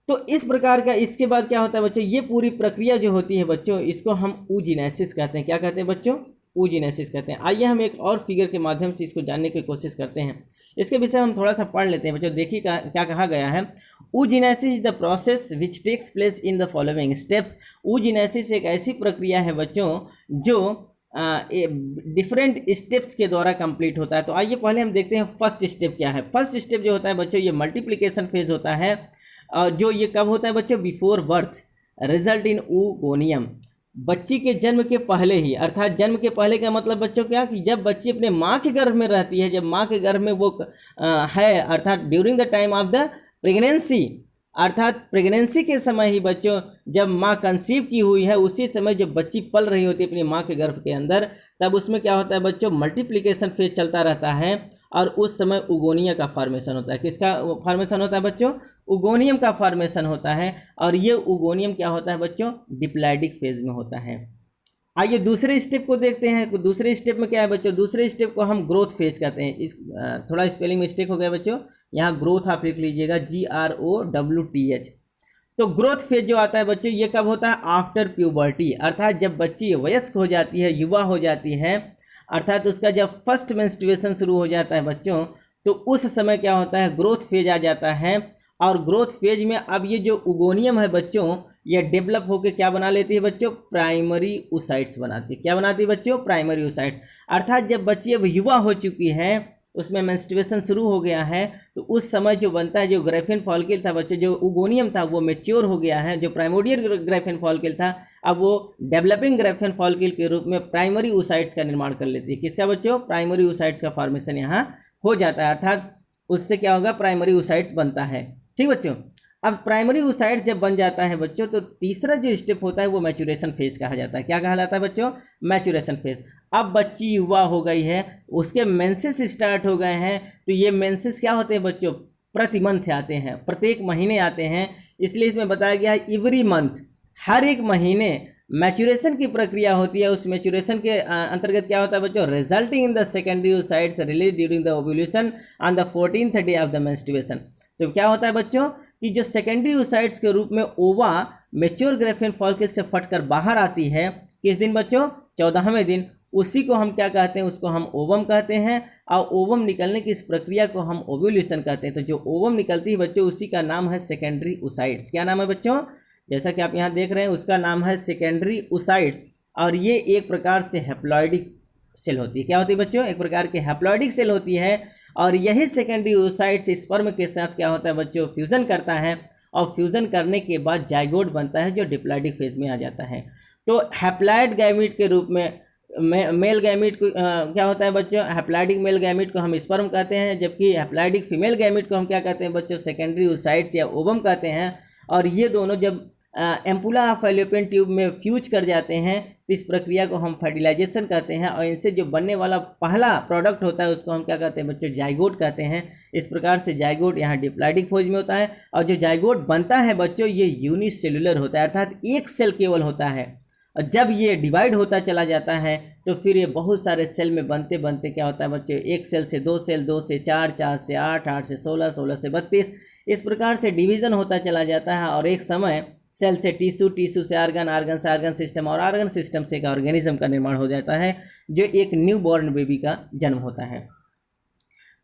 तो इस प्रकार का, इसके बाद क्या होता है बच्चों? ये पूरी प्रक्रिया जो होती है बच्चों, इसको हम oogenesis कहते हैं। क्या कहते हैं बच्चों? oogenesis कहते हैं। आइए हम एक और फिगर के माध्यम से इसको जानने की कोशिश करते हैं। इसके विषय हम थोड़ा सा पढ़ लेते हैं बच्चों। देखिए क्या कहा गया है। oogenesis is the process which takes place in the following steps. oogenesis एक ऐसी प्रक्रिया है बच्चों जो डिफरेंट स्टेप्स के द्वारा कंप्लीट होता है। तो आइए पहले हम देखते हैं फर्स्ट स्टेप क्या है। फर्स्ट स्टेप जो होता है बच्चों, ये मल्टीप्लिकेशन फेज होता है। जो ये कब होता है बच्चों? बिफोर बर्थ रिजल्ट इन oogoनियम। बच्ची के जन्म के पहले ही, अर्थात जन्म के पहले का मतलब बच्चों क्या कि जब बच्ची अपने माँ के गर्भ में रहती है, जब माँ के गर्भ में वो है, अर्थात during the time of the pregnancy, अर्थात प्रेगनेंसी के समय ही बच्चों जब माँ कंसीव की हुई है, उसी समय जब बच्ची पल रही होती है अपनी माँ के गर्भ के अंदर, तब उसमें क्या होता है बच्चों? मल्टीप्लिकेशन फेज चलता रहता है और उस समय oogonia का फॉर्मेशन होता है। किसका फॉर्मेशन होता है बच्चों? oogoनियम का फॉर्मेशन होता है। और ये oogoनियम क्या होता है बच्चों? डिप्लॉइडिक फेज में होता है। आइए दूसरे स्टेप को देखते हैं। दूसरे स्टेप में क्या है बच्चों? दूसरे स्टेप को हम ग्रोथ फेज कहते हैं। इस थोड़ा स्पेलिंग मिस्टेक हो गया बच्चों, यहाँ ग्रोथ आप लिख लीजिएगा, GROWTH। तो ग्रोथ फेज जो आता है बच्चों, ये कब होता है? आफ्टर प्यूबर्टी, अर्थात जब बच्ची वयस्क हो जाती है, युवा हो जाती है, अर्थात उसका जब फर्स्ट मेंस्ट्रुएशन शुरू हो जाता है बच्चों, तो उस समय क्या होता है? ग्रोथ फेज आ जाता है। और ग्रोथ फेज में अब ये जो oogoनियम है बच्चों, ये डेवलप होकर क्या बना लेती है बच्चों? प्राइमरी oocytes बनाती है। क्या बनाती है बच्चों? Primary oocytes। अर्थात जब बच्ची अब युवा हो चुकी है, उसमें मेंस्ट्रुएशन शुरू हो गया है, तो उस समय जो बनता है, जो ग्राफिन फॉलिकल था बच्चों, जो oogoनियम था वो मैच्योर हो गया है। जो प्राइमोडियल ग्राफिन फॉलिकल था, अब वो डेवलपिंग ग्राफिन फॉलिकल के रूप में प्राइमरी oocytes का निर्माण कर लेती है। किसका बच्चों? प्राइमरी oocytes का फॉर्मेशन यहाँ हो जाता है, अर्थात उससे क्या होगा? प्राइमरी oocytes बनता है। ठीक बच्चों, अब प्राइमरी oocytes जब बन जाता है बच्चों, तो तीसरा जो स्टेप होता है वो मैचुरेशन फेज कहा जाता है। क्या कहा जाता है बच्चों? Maturation phase. अब बच्ची युवा हो गई है, उसके मेंसेस स्टार्ट हो गए हैं, तो ये मेंसेस क्या होते हैं बच्चों? प्रति मंथ आते हैं, प्रत्येक महीने आते हैं। इसलिए इसमें बताया गया है एवरी मंथ, हर एक महीने मैचुरेशन की प्रक्रिया होती है। उस मैचुरेशन के अंतर्गत क्या होता है बच्चों? Resulting in the secondary oocytes release during the ovulation on the 14th day of the menstruation. तो क्या होता है बच्चों कि जो सेकेंडरी oocytes के रूप में ओवा मैच्योर ग्राफिन फॉलिकल से फटकर बाहर आती है, किस दिन बच्चों? 14वें दिन। उसी को हम क्या कहते हैं? उसको हम ओवम कहते हैं। और ओवम निकलने की इस प्रक्रिया को हम ओव्यूलेशन कहते हैं। तो जो ओवम निकलती है बच्चों, उसी का नाम है सेकेंडरी oocytes। क्या नाम है बच्चों? जैसा कि आप यहाँ देख रहे हैं, उसका नाम है सेकेंडरी oocytes। और ये एक प्रकार से हैप्लॉइडिक सेल होती है। क्या होती है बच्चों? एक प्रकार की हैप्लॉइडिक सेल होती है। और यही सेकेंडरी oocytes स्पर्म के साथ क्या होता है बच्चों? फ्यूज़न करता है। और फ्यूज़न करने के बाद जाइगोट बनता है, जो डिप्लॉइडिक फेज में आ जाता है। तो हैप्लॉइड गैमीट के रूप में मेल गैमीट को क्या होता है बच्चों? हैप्लॉइडिक मेल गैमीट को हम स्पर्म कहते हैं, जबकि हैप्लॉइडिक फीमेल गैमीट को हम क्या कहते हैं बच्चों? सेकेंडरी oocytes या ओवम कहते हैं। और ये दोनों जब एम्पुला ऑफ फैलोपियन ट्यूब में फ्यूज कर जाते हैं, तो इस प्रक्रिया को हम फर्टिलाइजेशन कहते हैं। और इनसे जो बनने वाला पहला प्रोडक्ट होता है, उसको हम क्या कहते हैं बच्चों? जाइगोट कहते हैं। इस प्रकार से जाइगोट यहाँ डिप्लॉइडिक फेज में होता है। और जो जाइगोट बनता है बच्चों, ये यूनिसेलुलर होता है, अर्थात एक सेल केवल होता है। और जब ये डिवाइड होता चला जाता है, तो फिर ये बहुत सारे सेल में बनते बनते क्या होता है बच्चों? एक सेल से दो सेल, दो से चार, चार से आठ, आठ से 16, 16 से 32, इस प्रकार से डिवीज़न होता चला जाता है। और एक समय सेल से टिश्यू, टिश्यू से आर्गन, आर्गन से आर्गन सिस्टम, और आर्गन सिस्टम से एक ऑर्गेनिज्म का निर्माण हो जाता है, जो एक न्यू बॉर्न बेबी का जन्म होता है।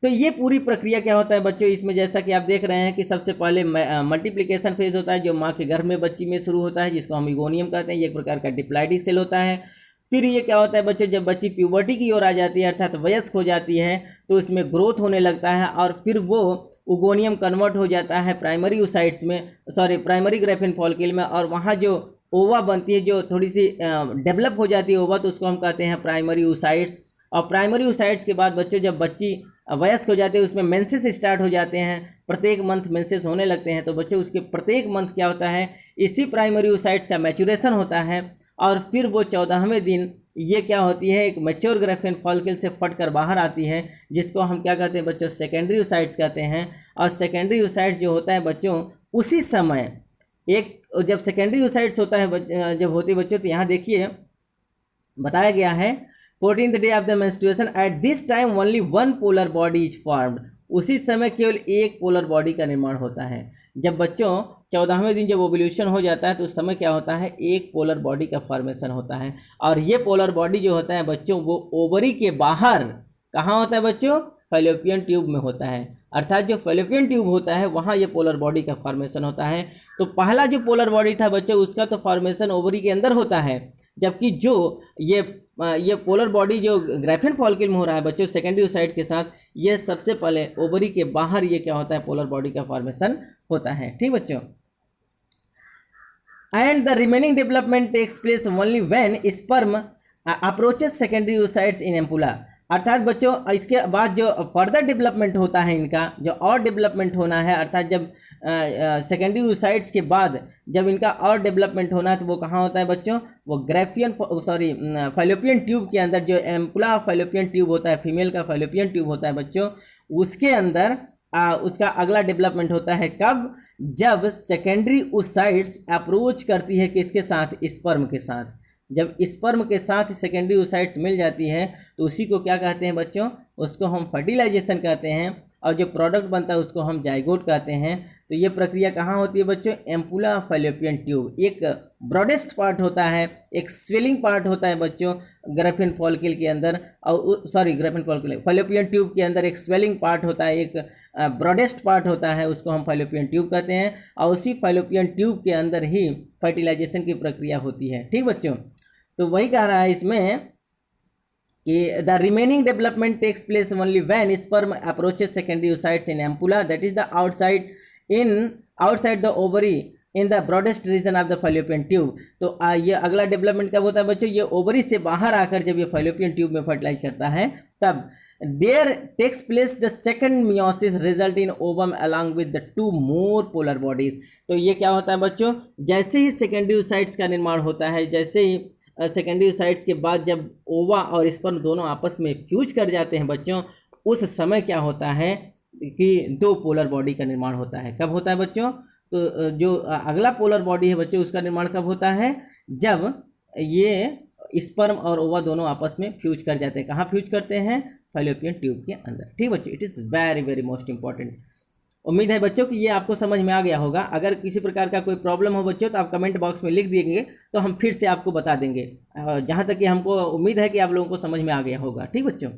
तो ये पूरी प्रक्रिया क्या होता है बच्चों? इसमें जैसा कि आप देख रहे हैं कि सबसे पहले मल्टीप्लिकेशन फेज होता है, जो माँ के गर्भ में बच्ची में शुरू होता है, जिसको हम oogoनियम कहते हैं। ये एक प्रकार का डिप्लॉइडिक सेल होता है। फिर ये क्या होता है बच्चों? जब बच्ची प्यूबर्टी की ओर आ जाती है, अर्थात वयस्क हो जाती है, तो उसमें ग्रोथ होने लगता है। और फिर वो oogoनियम कन्वर्ट हो जाता है प्राइमरी oocytes में, प्राइमरी ग्राफिन फॉलिकल में। और वहाँ जो ओवा बनती है, जो थोड़ी सी डेवलप हो जाती है ओवा, तो उसको हम कहते हैं प्राइमरी oocytes। और प्राइमरी oocytes के बाद बच्चों जब बच्ची वयस्क हो जाते हैं, उसमें मेंसेस स्टार्ट हो जाते हैं, प्रत्येक मंथ मेंसेस होने लगते हैं। तो बच्चों उसके प्रत्येक मंथ क्या होता है? इसी प्राइमरी oocytes का मैचुरेशन होता है। और फिर वो 14वें दिन ये क्या होती है? एक मैच्योर ग्राफिन फॉलिकल से फट कर बाहर आती है, जिसको हम क्या कहते हैं बच्चों? सेकेंडरी oocytes कहते हैं। और सेकेंडरी oocytes जो होता है बच्चों, उसी समय एक जब सेकेंडरी oocytes होता है जब होती है बच्चों, तो यहाँ देखिए बताया गया है 14th day of the menstruation, at this time only one polar body is formed. उसी समय केवल एक पोलर बॉडी का निर्माण होता है। जब बच्चों 14वें दिन जब ओवल्यूशन हो जाता है तो उस समय क्या होता है, एक पोलर बॉडी का फॉर्मेशन होता है। और ये पोलर बॉडी जो होता है बच्चों वो ओवरी के बाहर कहाँ होता है बच्चों, फैलोपियन ट्यूब में होता है। अर्थात जो फैलोपियन ट्यूब होता है वहाँ ये पोलर बॉडी का फॉर्मेशन होता है। तो पहला जो पोलर बॉडी था बच्चों उसका तो फॉर्मेशन ओवरी के अंदर होता है, जबकि जो ये पोलर बॉडी जो ग्राफिन फॉलिकल में हो रहा है बच्चों सेकेंडरी ओसाइट के साथ, ये सबसे पहले ओवरी के बाहर ये क्या होता है, पोलर बॉडी का फॉर्मेशन होता है। ठीक बच्चों, and the remaining development takes place only when sperm approaches secondary oocytes in ampulla. अर्थात बच्चों इसके बाद जो फर्दर डेवलपमेंट होता है इनका जो और डेवलपमेंट होना है, अर्थात जब सेकेंडरी ओसाइट्स के बाद जब इनका और डेवलपमेंट होना है तो वो कहाँ होता है बच्चों, वो फैलोपियन ट्यूब के अंदर, जो एम्पुला फैलोपियन ट्यूब होता है, फीमेल का फैलोपियन ट्यूब होता है बच्चों, उसके अंदर उसका अगला डेवलपमेंट होता है कब, जब सेकेंडरी ओसाइट्स अप्रोच करती है किसके साथ, स्पर्म के साथ। जब स्पर्म के साथ सेकेंडरी ओसाइट्स मिल जाती है तो उसी को क्या कहते हैं बच्चों, उसको हम फर्टिलाइजेशन कहते हैं, और जो प्रोडक्ट बनता है उसको हम जाइगोट कहते हैं। तो ये प्रक्रिया कहाँ होती है बच्चों, एम्पुला फैलोपियन ट्यूब। एक ब्रॉडेस्ट पार्ट होता है, एक स्वेलिंग पार्ट होता है बच्चों ग्राफिन फॉलिकल के अंदर, और ग्राफिन फॉलिकल फैलोपियन ट्यूब के अंदर एक स्वेलिंग पार्ट होता है, एक ब्रॉडेस्ट पार्ट होता है, उसको हम फैलोपियन ट्यूब कहते हैं। और उसी फैलोपियन ट्यूब के अंदर ही फर्टिलाइजेशन की प्रक्रिया होती है। ठीक बच्चों, तो वही कह रहा है इसमें कि the remaining development takes place only when sperm approaches secondary oocytes in ampulla, that is the outside the ovary in the broadest region of the Fallopian tube. तो ये अगला डेवलपमेंट कब होता है बच्चों, ये ओवरी से बाहर आकर जब ये फैलोपियन ट्यूब में फर्टिलाइज करता है तब there takes place the second meiosis result in ovum along with the two more polar bodies. तो ये क्या होता है बच्चों, जैसे ही सेकेंडरी ओसाइट्स का निर्माण होता है, जैसे ही सेकेंडरी ओसाइट्स के बाद जब ओवा और स्पर्म दोनों आपस में फ्यूज कर जाते हैं बच्चों, उस समय क्या होता है कि दो पोलर बॉडी का निर्माण होता है। कब होता है बच्चों, तो जो अगला पोलर बॉडी है बच्चों उसका निर्माण कब होता है, जब ये स्पर्म और ओवा दोनों आपस में फ्यूज कर जाते हैं। कहाँ फ्यूज करते हैं, फैलोपियन ट्यूब के अंदर। ठीक बच्चों, it is very very most important. उम्मीद है बच्चों कि ये आपको समझ में आ गया होगा। अगर किसी प्रकार का कोई प्रॉब्लम हो बच्चों तो आप कमेंट बॉक्स में लिख देंगे तो हम फिर से आपको बता देंगे, जहाँ तक कि हमको उम्मीद है कि आप लोगों को समझ में आ गया होगा। ठीक बच्चों,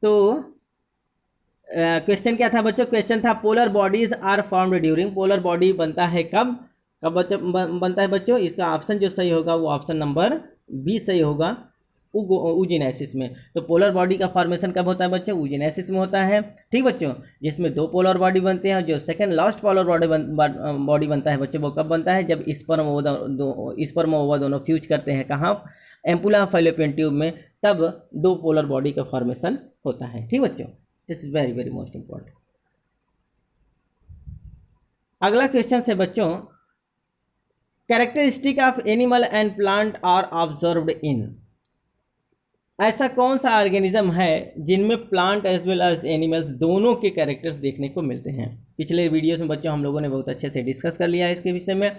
तो क्वेश्चन क्या था बच्चों, क्वेश्चन था polar bodies are formed during, polar body बनता है कब बनता है बच्चों। इसका ऑप्शन जो सही होगा वो ऑप्शन नंबर बी सही होगा, ऊजिनेसिस में। तो पोलर बॉडी का फॉर्मेशन कब होता है बच्चों, ऊजिनेसिस में होता है। ठीक बच्चों, जिसमें दो पोलर बॉडी बनते हैं। जो सेकंड लास्ट पोलर बॉडी बनता है बच्चों वो कब बनता है, जब स्पर्म ओवा दोनों फ्यूज करते हैं कहाँ, एम्पुला फैलोपियन ट्यूब में, तब दो पोलर बॉडी का फॉर्मेशन होता है। ठीक बच्चों, it is very very most important. अगला क्वेश्चन है बच्चों, characteristic of animal and plant are observed in. ऐसा कौन सा ऑर्गेनिज्म है जिनमें plant as well as animals दोनों के कैरेक्टर्स देखने को मिलते हैं। पिछले वीडियोस में बच्चों हम लोगों ने बहुत अच्छे से डिस्कस कर लिया है इसके विषय में।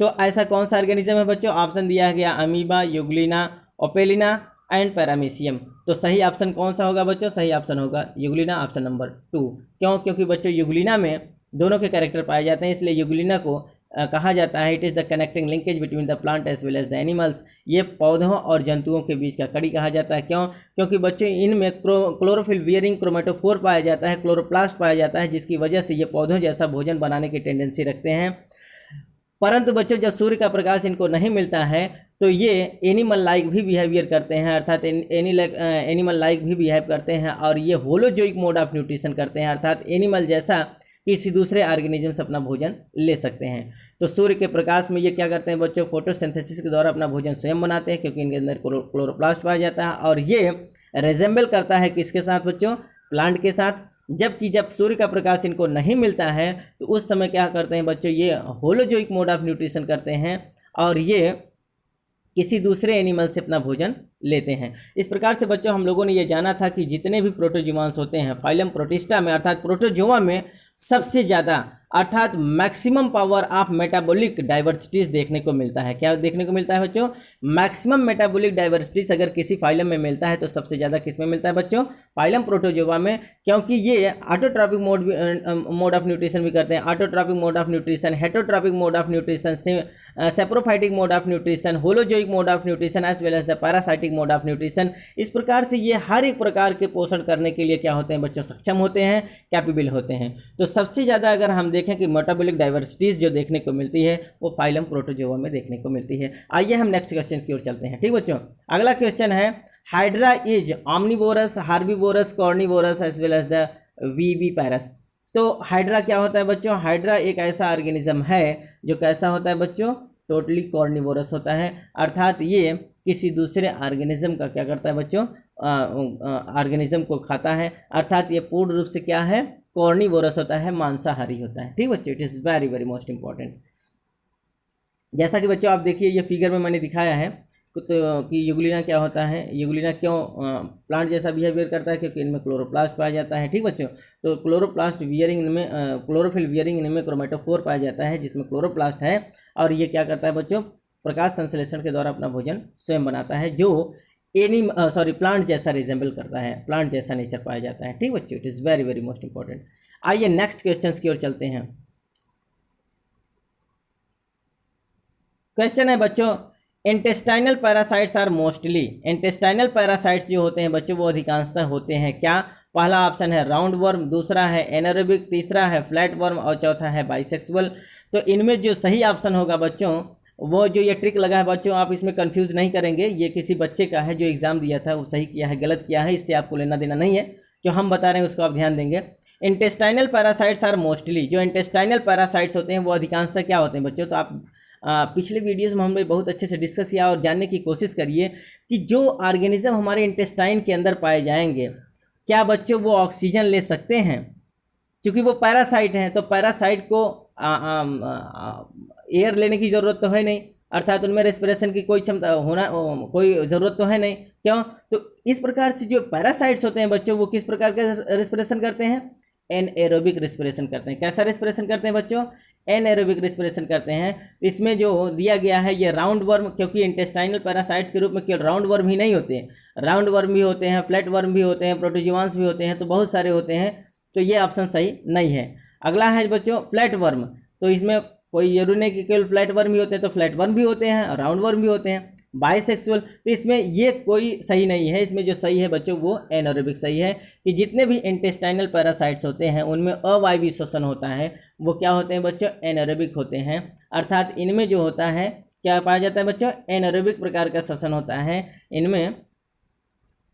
तो ऐसा कौन सा ऑर्गेनिज्म है बच्चों, ऑप्शन दिया गया amoeba, Euglena, Opalina and paramecium. तो सही ऑप्शन कौन सा होगा बच्चों, सही ऑप्शन होगा यूग्लिना, ऑप्शन नंबर 2। क्यों, क्योंकि बच्चों यूग्लिना में दोनों के कैरेक्टर पाए जाते हैं, इसलिए यूग्लिना को कहा जाता है it is the connecting linkage between the plant as well as the animals. ये पौधों और जंतुओं के बीच का कड़ी कहा जाता है। क्यों, क्योंकि बच्चों इनमें क्लोरोफिल बियरिंग क्रोमेटोफोर पाया जाता है, क्लोरोप्लास्ट पाया जाता है, जिसकी वजह से ये पौधों जैसा भोजन बनाने की टेंडेंसी रखते हैं। परंतु बच्चों जब सूर्य का प्रकाश इनको नहीं मिलता है तो ये एनिमल लाइक भी बिहेवियर करते हैं, अर्थात एनिमल लाइक भी बिहेव करते हैं, और ये होलोजोइक मोड ऑफ न्यूट्रिशन करते हैं, अर्थात एनिमल जैसा किसी दूसरे ऑर्गेनिज्म से अपना भोजन ले सकते हैं। तो सूर्य के प्रकाश में ये क्या करते हैं बच्चों, फोटोसिंथेसिस के द्वारा अपना भोजन स्वयं बनाते हैं, क्योंकि इनके अंदर क्लोरोप्लास्ट पाया जाता है। और ये रेजेंबल करता है किसके साथ बच्चों, प्लांट के साथ। जबकि जब सूर्य का प्रकाश इनको नहीं मिलता है तो उस समय क्या करते हैं बच्चों, ये होलोजोइक मोड ऑफ न्यूट्रिशन करते हैं और ये किसी दूसरे एनिमल से अपना भोजन लेते हैं। इस प्रकार से बच्चों हम लोगों ने ये जाना था कि जितने भी प्रोटोजोआंस होते हैं फाइलम प्रोटिस्टा में अर्थात प्रोटोजोआ में सबसे ज़्यादा अर्थात maximum power of metabolic diversities देखने को मिलता है। क्या देखने को मिलता है बच्चों? मैक्सिमम मेटाबॉलिक डाइवर्सिटीज अगर किसी फाइलम में मिलता है तो सबसे ज़्यादा किस में मिलता है बच्चों? फाइलम प्रोटोजोआ में, क्योंकि ये ऑटोट्रॉपिक मोड ऑफ न्यूट्रिशन भी करते हैं। Autotrophic mode of nutrition, heterotrophic mode of nutrition, saprophytic mode of nutrition, holozoic mode of nutrition as well as the parasitic mode of nutrition. इस प्रकार से ये हर एक प्रकार के पोषण करने के लिए क्या होते हैं बच्चों? सक्षम होते हैं, कैपेबल होते हैं। तो सबसे ज़्यादा अगर हम देखें कि मेटाबॉलिक डाइवर्सिटीज जो देखने को मिलती है वो फाइलम प्रोटोजोआ में देखने को मिलती है। आइए हम नेक्स्ट क्वेश्चन की ओर चलते हैं। ठीक बच्चों, अगला क्वेश्चन है hydra is omnivorous, herbivorous, carnivorous as well as the viviparous. तो हाइड्रा क्या होता है बच्चों? हाइड्रा एक ऐसा ऑर्गेनिज्म है जो कैसा होता है बच्चों? टोटली कॉर्निवोरस होता है, अर्थात ये किसी दूसरे ऑर्गेनिज्म का क्या करता है बच्चों? ऑर्गेनिज्म को खाता है, अर्थात ये पूर्ण रूप से क्या है? कॉर्निवोरस होता है, मांसाहारी होता है। ठीक बच्चों, it is very very most important. जैसा कि बच्चों आप देखिए ये फिगर में मैंने दिखाया है तो कि यूग्लिना क्या होता है, यूग्लिना क्यों प्लांट जैसा बिहेवियर करता है? क्योंकि इनमें क्लोरोप्लास्ट पाया जाता है। ठीक बच्चों, तो क्लोरोप्लास्ट वियरिंग इनमें क्लोरोफिल वियरिंग इनमें क्रोमेटोफोर पाया जाता है जिसमें क्लोरोप्लास्ट है, और ये क्या करता है बच्चों? प्रकाश संश्लेषण के द्वारा अपना भोजन स्वयं बनाता है, जो प्लांट जैसा रिजेंबल करता है, प्लांट जैसा नेचर पाया जाता है। ठीक बच्चों, it is very very most important. आइए नेक्स्ट क्वेश्चन की ओर चलते हैं। क्वेश्चन है बच्चों, intestinal parasites are mostly, intestinal parasites जो होते हैं बच्चों वो अधिकांशतः होते हैं क्या? पहला ऑप्शन है राउंड वर्म, दूसरा है एनारोबिक, तीसरा है फ्लैट वर्म और चौथा है बाइसेक्सुअल। तो इनमें जो सही ऑप्शन होगा बच्चों, वो जो ये ट्रिक लगा है बच्चों, आप इसमें कंफ्यूज नहीं करेंगे, ये किसी बच्चे का है जो एग्ज़ाम दिया था, वो सही किया है गलत किया है, इससे आपको लेना देना नहीं है। जो हम बता रहे हैं उसको आप ध्यान देंगे। इंटेस्टाइनल पैरासाइट्स आर मोस्टली, जो इंटेस्टाइनल पैरासाइट्स होते हैं वो अधिकांशतः क्या होते हैं बच्चों? तो आप पिछले वीडियोज़ में हमने बहुत अच्छे से डिस्कस किया और जानने की कोशिश करिए कि जो ऑर्गेनिज्म हमारे इंटेस्टाइन के अंदर पाए जाएंगे, क्या बच्चों वो ऑक्सीजन ले सकते हैं? क्योंकि वो पैरासाइट हैं, तो पैरासाइट को एयर लेने की ज़रूरत तो है नहीं, अर्थात उनमें रेस्पिरेशन की कोई क्षमता होना कोई ज़रूरत तो है नहीं। क्यों? तो इस प्रकार से जो पैरासाइट्स होते हैं बच्चों वो किस प्रकार का रेस्पिरेशन करते हैं? एनएरोबिक रेस्पिरेशन करते हैं। कैसा रेस्पिरेशन करते हैं बच्चों? एनएरोबिक रेस्पिरेशन करते हैं। तो इसमें जो दिया गया है ये राउंड वर्म, क्योंकि इंटेस्टाइनल पैरासाइट्स के रूप में केवल राउंड वर्म ही नहीं होते, राउंड वर्म भी होते हैं, फ्लैट वर्म भी होते हैं, प्रोटोजोआंस भी होते हैं, तो बहुत सारे होते हैं। तो ये ऑप्शन सही नहीं है। अगला है बच्चों फ्लैट वर्म, तो इसमें कोई जरूरी नहीं कि केवल फ्लैट वर्म ही होते हैं, तो फ्लैट वर्म भी होते हैं और राउंड वर्म भी होते हैं। बाइसेक्सुअल, तो इसमें ये कोई सही नहीं है। इसमें जो सही है बच्चों वो एनारोबिक सही है, कि जितने भी इंटेस्टाइनल पैरासाइट्स होते हैं उनमें अवायवीय श्वसन होता है, वो क्या होते हैं बच्चों? एनारोबिक होते हैं, अर्थात इनमें जो होता है क्या पाया जाता है बच्चों? एनारोबिक प्रकार का श्वसन होता है, इनमें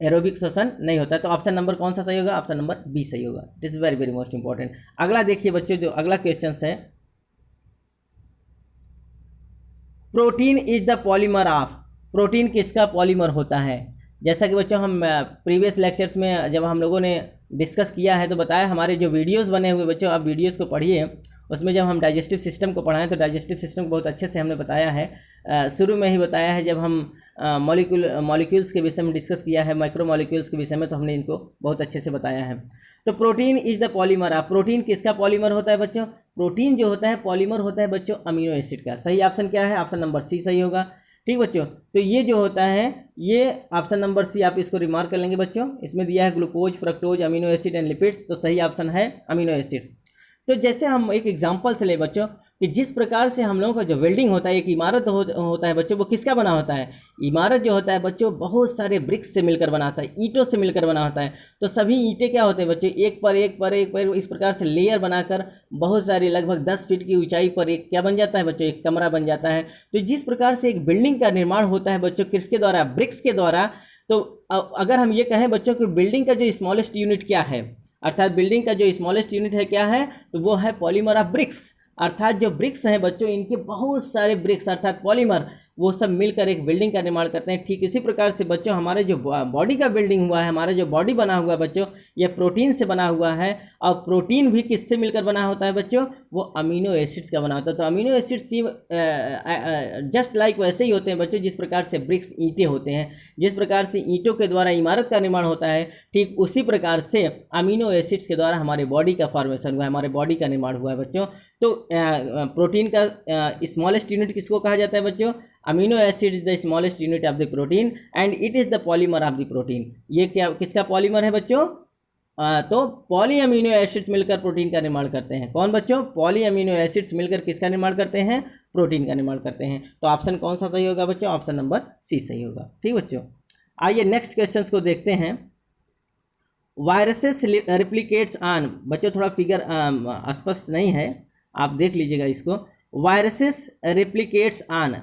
एरोबिक श्वसन नहीं होता है। तो ऑप्शन नंबर कौन सा सही होगा? ऑप्शन नंबर बी सही होगा। It is very very most important. अगला देखिए बच्चों, जो अगला क्वेश्चन है, protein is the polymer of, protein किसका पॉलीमर होता है? जैसा कि बच्चों हम प्रीवियस लेक्चर्स में जब हम लोगों ने डिस्कस किया है तो बताया, हमारे जो वीडियोस बने हुए बच्चों आप वीडियोस को पढ़िए, उसमें जब हम डाइजेस्टिव सिस्टम को पढ़ाएं तो डाइजेस्टिव सिस्टम को बहुत अच्छे से हमने बताया है। शुरू में ही बताया है जब हम मॉलिक्यूल्स के विषय में डिस्कस किया है, माइक्रो मॉलिक्यूल्स के विषय में, तो हमने इनको बहुत अच्छे से बताया है। तो protein is the polymer of, protein किसका पॉलीमर होता है बच्चों? प्रोटीन जो होता है पॉलीमर होता है बच्चों अमीनो एसिड का। सही ऑप्शन क्या है? ऑप्शन नंबर सी सही होगा। ठीक बच्चों, तो ये जो होता है ये ऑप्शन नंबर सी, आप इसको रिमार्क कर लेंगे बच्चों। इसमें दिया है glucose, fructose, amino acid and lipids, तो सही ऑप्शन है अमीनो एसिड। तो जैसे हम एक एग्जांपल से ले बच्चों कि जिस प्रकार से हम लोगों का जो वेल्डिंग होता है, एक इमारत होता है बच्चों, वो किसका बना होता है? इमारत जो होता है बच्चों बहुत सारे ब्रिक्स से मिलकर बना होता है, ईंटों से मिलकर बना होता है। तो सभी ईंटें क्या होते हैं बच्चों? एक पर एक पर एक पर इस प्रकार से लेयर बनाकर बहुत सारी लगभग 10 फीट की ऊंचाई पर एक क्या बन जाता है बच्चों? एक कमरा बन जाता है। तो जिस प्रकार से एक बिल्डिंग का निर्माण होता है बच्चों किसके द्वारा? ब्रिक्स के द्वारा। तो अगर हम ये कहें बच्चों कि बिल्डिंग का जो स्मॉलेस्ट यूनिट क्या है, अर्थात बिल्डिंग का जो स्मॉलेस्ट यूनिट है क्या है, तो वो है पॉलीमर ऑफ ब्रिक्स। अर्थात जो ब्रिक्स हैं बच्चों, इनके बहुत सारे ब्रिक्स अर्थात पॉलीमर वो सब मिलकर एक बिल्डिंग का निर्माण करते हैं। ठीक इसी प्रकार से बच्चों हमारे जो बॉडी का बिल्डिंग हुआ है, हमारा जो बॉडी बना हुआ है बच्चों, ये प्रोटीन से बना हुआ है। और प्रोटीन भी किससे मिलकर बना होता है बच्चों? वो अमीनो एसिड्स का बना होता है। तो अमीनो एसिड्स जस्ट लाइक वैसे ही होते हैं बच्चों, जिस प्रकार से ब्रिक्स ईंटें होते हैं, जिस प्रकार से ईंटों के द्वारा इमारत का निर्माण होता है, ठीक उसी प्रकार से अमीनो एसिड्स के द्वारा हमारे बॉडी का फॉर्मेशन हुआ है, हमारे बॉडी का निर्माण हुआ है बच्चों। तो प्रोटीन का स्मॉलेस्ट यूनिट किसको कहा जाता है बच्चों? Amino acid is the smallest unit of the protein and it is the polymer of the protein. ये क्या किसका पॉलीमर है बच्चों? तो पॉली अमीनो एसिड्स मिलकर प्रोटीन का निर्माण करते हैं। कौन बच्चों? पॉली अमीनो एसिड्स मिलकर किसका निर्माण करते हैं? प्रोटीन का निर्माण करते हैं। तो ऑप्शन कौन सा सही होगा बच्चों? ऑप्शन नंबर सी सही होगा। ठीक बच्चों, आइए नेक्स्ट क्वेश्चन को देखते हैं। वायरसेस रिप्लिकेट्स ऑन, बच्चों थोड़ा फिगर स्पष्ट नहीं है, आप देख लीजिएगा इसको। वायरसेस रिप्लिकेट्स ऑन,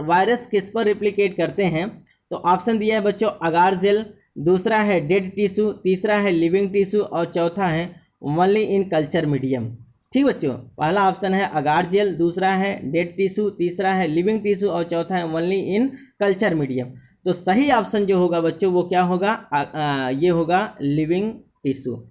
वायरस किस पर रिप्लिकेट करते हैं? तो ऑप्शन दिया है बच्चों अगार जेल, दूसरा है डेड टिश्यू, तीसरा है लिविंग टिश्यू और चौथा है ओनली इन कल्चर मीडियम। ठीक बच्चों, पहला ऑप्शन है अगार जेल, दूसरा है डेड टिश्यू, तीसरा है लिविंग टिश्यू और चौथा है ओनली इन कल्चर मीडियम। तो सही ऑप्शन जो होगा बच्चों वो क्या होगा? ये होगा लिविंग टिश्यू।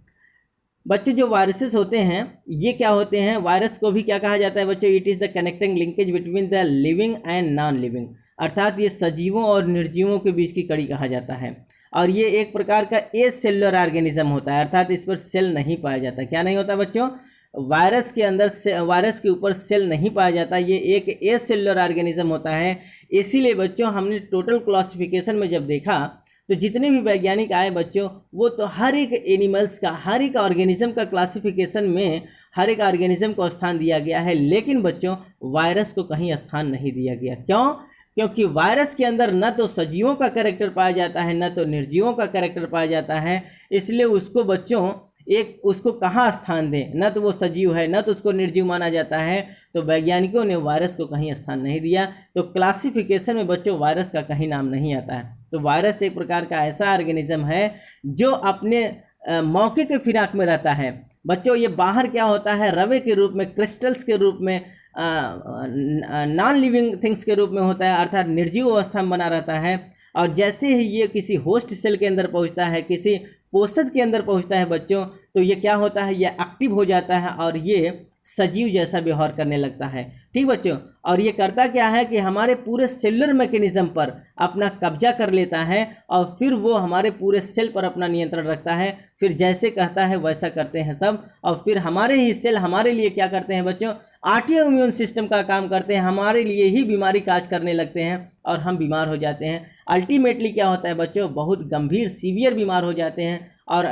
बच्चों जो वायरसेस होते हैं ये क्या होते हैं? वायरस को भी क्या कहा जाता है बच्चों? It is the connecting linkage between the living and non living, अर्थात ये सजीवों और निर्जीवों के बीच की कड़ी कहा जाता है। और ये एक प्रकार का ए सेलुलर ऑर्गेनिज्म होता है, अर्थात इस पर सेल नहीं पाया जाता। क्या नहीं होता बच्चों? वायरस के अंदर से, वायरस के ऊपर सेल नहीं पाया जाता, ये एक ए सेलुलर ऑर्गेनिज्म होता है। इसीलिए बच्चों हमने टोटल क्लासिफिकेशन में जब देखा तो जितने भी वैज्ञानिक आए बच्चों, वो तो हर एक एनिमल्स का, हर एक ऑर्गेनिज्म का क्लासिफिकेशन में हर एक ऑर्गेनिज्म को स्थान दिया गया है, लेकिन बच्चों वायरस को कहीं स्थान नहीं दिया गया। क्यों? क्योंकि वायरस के अंदर न तो सजीवों का कैरेक्टर पाया जाता है, न तो निर्जीवों का कैरेक्टर पाया जाता है। इसलिए उसको बच्चों उसको कहाँ स्थान दें? न तो वो सजीव है, न तो उसको निर्जीव माना जाता है। तो वैज्ञानिकों ने वायरस को कहीं स्थान नहीं दिया। तो क्लासिफिकेशन में बच्चों वायरस का कहीं नाम नहीं आता है। तो वायरस एक प्रकार का ऐसा ऑर्गेनिज्म है जो अपने मौके के फिराक में रहता है बच्चों। ये बाहर क्या होता है? रवे के रूप में, क्रिस्टल्स के रूप में, नॉन लिविंग थिंग्स के रूप में होता है, अर्थात निर्जीव अवस्था में बना रहता है। और जैसे ही ये किसी होस्ट सेल के अंदर पहुंचता है, किसी पोषक के अंदर पहुंचता है बच्चों, तो ये क्या होता है? ये एक्टिव हो जाता है और ये सजीव जैसा व्यवहार करने लगता है। ठीक बच्चों, और ये करता क्या है कि हमारे पूरे सेलुलर मैकेनिज्म पर अपना कब्जा कर लेता है और फिर वो हमारे पूरे सेल पर अपना नियंत्रण रखता है। फिर जैसे कहता है वैसा करते हैं सब, और फिर हमारे ही सेल हमारे लिए क्या करते हैं बच्चों? ऑटो इम्यून सिस्टम का काम करते हैं, हमारे लिए ही बीमारी काज करने लगते हैं और हम बीमार हो जाते हैं। अल्टीमेटली क्या होता है बच्चों? बहुत गंभीर सीवियर बीमार हो जाते हैं और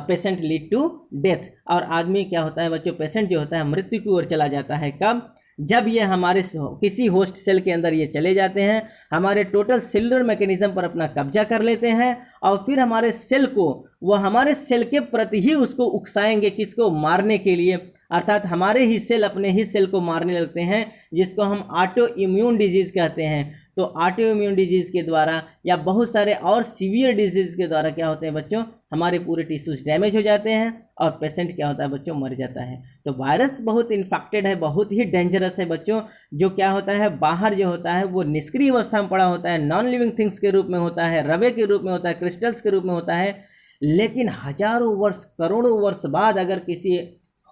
पेशेंट लीड टू डेथ। और आदमी क्या होता है बच्चों? पेशेंट जो होता है मृत्यु की ओर चला जाता है। कब? जब ये हमारे किसी होस्ट सेल के अंदर ये चले जाते हैं, हमारे टोटल सेलुलर मैकेनिज्म पर अपना कब्जा कर लेते हैं और फिर हमारे सेल को, वो हमारे सेल के प्रति ही उसको उकसाएंगे, किसको? मारने के लिए। अर्थात हमारे ही सेल अपने ही सेल को मारने लगते हैं, जिसको हम ऑटो इम्यून डिजीज़ कहते हैं। तो ऑटो इम्यून डिजीज़ के द्वारा या बहुत सारे और सीवियर डिजीज़ के द्वारा क्या होते हैं बच्चों? हमारे पूरे टिश्यूज डैमेज हो जाते हैं और पेशेंट क्या होता है बच्चों? मर जाता है। तो वायरस बहुत इन्फेक्टेड है, बहुत ही डेंजरस है बच्चों। जो क्या होता है? बाहर जो होता है वो निष्क्रिय अवस्था में पड़ा होता है, नॉन लिविंग थिंग्स के रूप में होता है, रवे के रूप में होता है, क्रिस्टल्स के रूप में होता है। लेकिन हजारों वर्ष, करोड़ों वर्ष बाद अगर किसी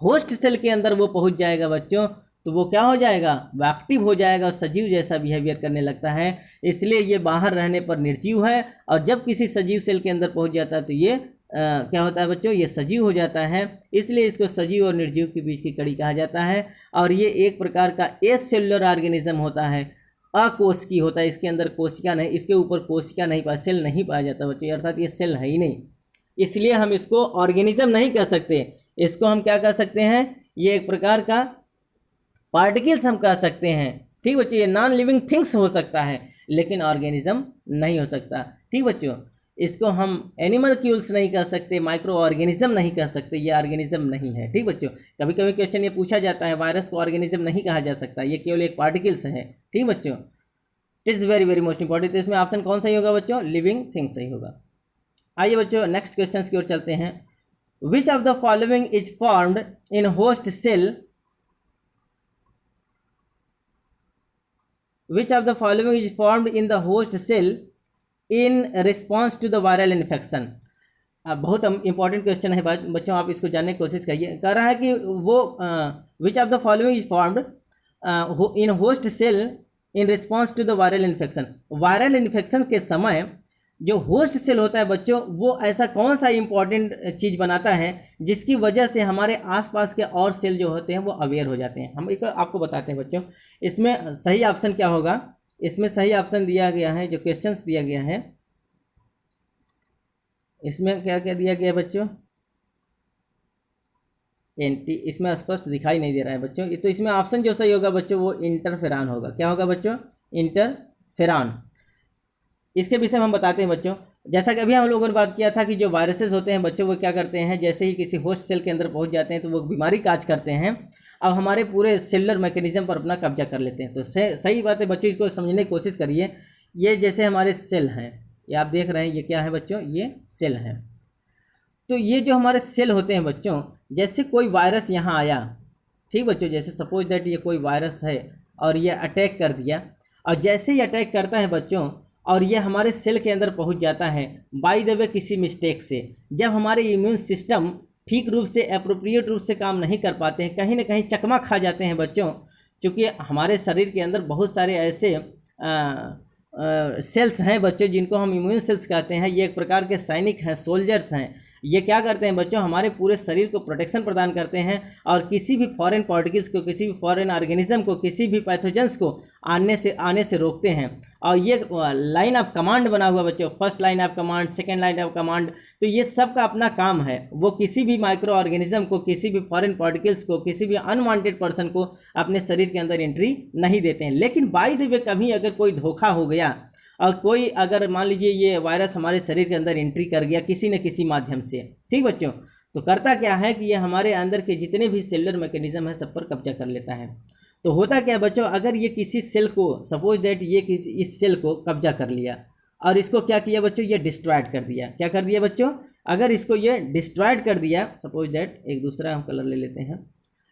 होस्ट सेल के अंदर वो पहुंच जाएगा बच्चों, तो वो क्या हो जाएगा? वो एक्टिव हो जाएगा और सजीव जैसा बिहेवियर करने लगता है। इसलिए ये बाहर रहने पर निर्जीव है, और जब किसी सजीव सेल के अंदर पहुंच जाता है तो ये क्या होता है बच्चों? ये सजीव हो जाता है। इसलिए इसको सजीव और निर्जीव के बीच की कड़ी कहा जाता है। और ये एक प्रकार का ए सेलुलर ऑर्गेनिज्म होता है, अकोशिकीय होता है। इसके अंदर कोशिका नहीं, इसके ऊपर कोशिका नहीं पाया, सेल नहीं पाया जाता बच्चों, अर्थात ये सेल है ही नहीं। इसलिए हम इसको ऑर्गेनिज्म नहीं कह सकते, इसको हम क्या कह सकते हैं? ये एक प्रकार का पार्टिकल्स हम कह सकते हैं। ठीक बच्चों, ये नॉन लिविंग थिंग्स हो सकता है लेकिन ऑर्गेनिज्म नहीं हो सकता। ठीक बच्चों, इसको हम एनिमल क्यूल्स नहीं कह सकते, माइक्रो ऑर्गेनिज्म नहीं कह सकते, ये ऑर्गेनिज्म नहीं है। ठीक बच्चों, कभी कभी क्वेश्चन ये पूछा जाता है, वायरस को ऑर्गेनिज्म नहीं कहा जा सकता, ये केवल एक पार्टिकल्स है। ठीक बच्चों, it is very very most important. तो इसमें ऑप्शन कौन सही होगा बच्चों? लिविंग थिंग सही होगा। आइए बच्चों नेक्स्ट क्वेश्चन की ओर चलते हैं। Which of the following is formed in host cell which of the following is formed in the host cell in response to the viral infection. बहुत इंपॉर्टेंट क्वेश्चन है बच्चों, आप इसको जानने की कोशिश करिए। कह रहा है कि वो which of the following is formed in host cell in response to the viral infection. Viral infection के समय जो होस्ट सेल होता है बच्चों, वो ऐसा कौन सा इंपॉर्टेंट चीज़ बनाता है जिसकी वजह से हमारे आसपास के और सेल जो होते हैं वो अवेयर हो जाते हैं। हम एक आपको बताते हैं बच्चों, इसमें सही ऑप्शन क्या होगा। इसमें सही ऑप्शन दिया गया है, जो क्वेश्चंस दिया गया है इसमें क्या क्या दिया गया है बच्चों, एंटी, इसमें स्पष्ट दिखाई नहीं दे रहा है बच्चों। तो इसमें ऑप्शन जो सही होगा बच्चों वो इंटरफेरॉन होगा। क्या होगा बच्चों? इंटरफेरॉन। इसके विषय में हम बताते हैं बच्चों। जैसा कि अभी हम लोगों ने बात किया था कि जो वायरसेस होते हैं बच्चों, वो क्या करते हैं, जैसे ही किसी होस्ट सेल के अंदर पहुंच जाते हैं तो वो बीमारी काज करते हैं, अब हमारे पूरे सेलुलर मैकेनिज्म पर अपना कब्जा कर लेते हैं। तो सही बात है बच्चों, इसको समझने की कोशिश करिए। ये जैसे हमारे सेल हैं, ये आप देख रहे हैं, ये क्या है बच्चों, ये सेल हैं। तो ये जो हमारे सेल होते हैं बच्चों, जैसे कोई वायरस यहाँ आया, ठीक बच्चों, जैसे सपोज दैट ये कोई वायरस है और ये अटैक कर दिया, और जैसे ही अटैक करता है बच्चों और ये हमारे सेल के अंदर पहुंच जाता है बाय द वे किसी मिस्टेक से, जब हमारे इम्यून सिस्टम ठीक रूप से एप्रोप्रिएट रूप से काम नहीं कर पाते हैं, कहीं ना कहीं चकमा खा जाते हैं बच्चों। चूँकि हमारे शरीर के अंदर बहुत सारे ऐसे सेल्स हैं बच्चों जिनको हम इम्यून सेल्स कहते हैं। ये एक प्रकार के सैनिक हैं, सोल्जर्स हैं। ये क्या करते हैं बच्चों, हमारे पूरे शरीर को प्रोटेक्शन प्रदान करते हैं और किसी भी फॉरेन पार्टिकल्स को, किसी भी फॉरेन ऑर्गेनिज्म को, किसी भी पैथोजेंस को आने से रोकते हैं। और ये लाइन ऑफ कमांड बना हुआ बच्चों, first line of command, second line of command. तो ये सब का अपना काम है, वो किसी भी माइक्रो ऑर्गेनिज्म को, किसी भी फॉरेन पार्टिकल्स को, किसी भी अनवांटेड पर्सन को अपने शरीर के अंदर एंट्री नहीं देते हैं। लेकिन बाय द वे कभी अगर कोई धोखा हो गया और कोई अगर मान लीजिए ये वायरस हमारे शरीर के अंदर एंट्री कर गया किसी न किसी माध्यम से, ठीक बच्चों, तो करता क्या है कि ये हमारे अंदर के जितने भी सेलुलर मैकेनिज्म है सब पर कब्जा कर लेता है। तो होता क्या है बच्चों, अगर ये किसी सेल को, सपोज दैट ये किसी इस सेल को कब्जा कर लिया और इसको क्या किया बच्चों, ये डिस्ट्रॉयड कर दिया। क्या कर दिया बच्चों, अगर इसको ये डिस्ट्रॉयड कर दिया, सपोज दैट एक दूसरा हम कलर ले लेते हैं,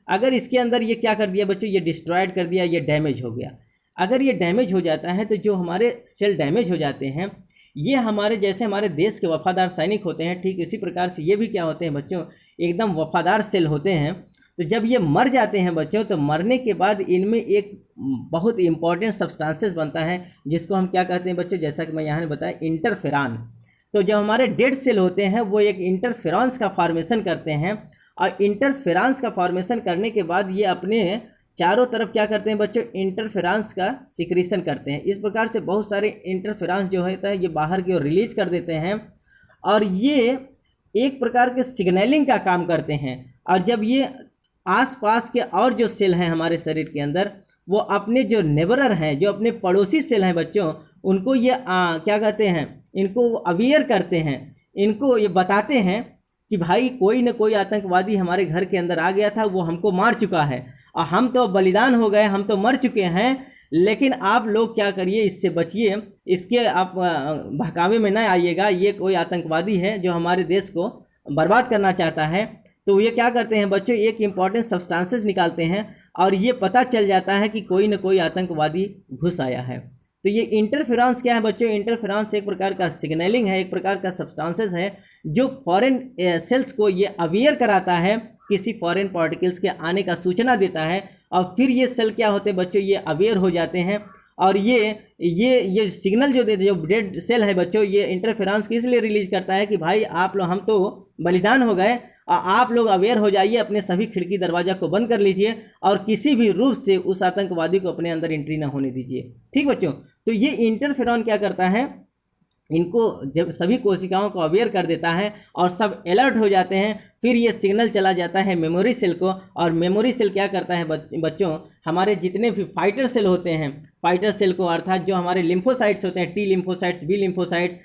अगर इसके अंदर ये क्या कर दिया बच्चों, ये डिस्ट्रॉयड कर दिया, ये डैमेज हो गया। अगर ये डैमेज हो जाता है तो जो हमारे सेल डैमेज हो जाते हैं, ये हमारे जैसे हमारे देश के वफादार सैनिक होते हैं, ठीक इसी प्रकार से ये भी क्या होते हैं बच्चों, एकदम वफादार सेल होते हैं। तो जब ये मर जाते हैं बच्चों, तो मरने के बाद इनमें एक बहुत इंपॉर्टेंट सब्सटेंसेस बनता है जिसको हम क्या कहते हैं बच्चों, जैसा कि मैं यहाँ ने बताया, इंटरफेरॉन। तो जब हमारे डेड सेल होते हैं वो एक इंटरफेरॉन्स का फॉर्मेशन करते हैं, और इंटरफेरॉन्स का फॉर्मेशन करने के बाद ये अपने चारों तरफ क्या करते हैं बच्चों, इंटरफेरॉन्स का सिक्रीशन करते हैं। इस प्रकार से बहुत सारे इंटरफेरॉन्स जो होता है ये बाहर की ओर रिलीज कर देते हैं और ये एक प्रकार के सिग्नलिंग का काम करते हैं। और जब ये आसपास के और जो सेल हैं हमारे शरीर के अंदर, वो अपने जो नेबरर हैं, जो अपने पड़ोसी सेल हैं बच्चों, उनको ये क्या कहते हैं, इनको अवेयर करते हैं, इनको ये बताते हैं कि भाई कोई न कोई आतंकवादी हमारे घर के अंदर आ गया था, वो हमको मार चुका है और हम तो बलिदान हो गए, हम तो मर चुके हैं, लेकिन आप लोग क्या करिए, इससे बचिए, इसके आप बहकावे में ना आइएगा, ये कोई आतंकवादी है जो हमारे देश को बर्बाद करना चाहता है। तो ये क्या करते हैं बच्चों, एक इम्पॉर्टेंट सब्सटेंसेस निकालते हैं और ये पता चल जाता है कि कोई न कोई आतंकवादी घुस आया है। तो ये इंटरफेरेंस क्या है बच्चों, इंटरफेरेंस एक प्रकार का सिग्नलिंग है, एक प्रकार का सब्सटेंसेस है जो फॉरेन सेल्स को ये अवेयर कराता है, किसी फॉरेन पार्टिकल्स के आने का सूचना देता है। और फिर ये सेल क्या होते हैं बच्चों, ये अवेयर हो जाते हैं और ये सिग्नल जो देते, जो डेड सेल है बच्चों, ये इंटरफेरेंस किस लिए रिलीज करता है कि भाई आप लोग, हम तो बलिदान हो गए, आप लोग अवेयर हो जाइए, अपने सभी खिड़की दरवाजा को बंद कर लीजिए और किसी भी रूप से उस आतंकवादी को अपने अंदर एंट्री ना होने दीजिए। ठीक बच्चों, तो ये इंटरफेरॉन क्या करता है, इनको जब सभी कोशिकाओं को अवेयर कर देता है और सब अलर्ट हो जाते हैं। फिर ये सिग्नल चला जाता है मेमोरी सेल को, और मेमोरी सेल क्या करता है बच्चों, हमारे जितने भी फाइटर सेल होते हैं, फाइटर सेल को अर्थात जो हमारे लिम्फोसाइट्स होते हैं, टी लिम्फोसाइट्स, बी लिम्फोसाइट्स,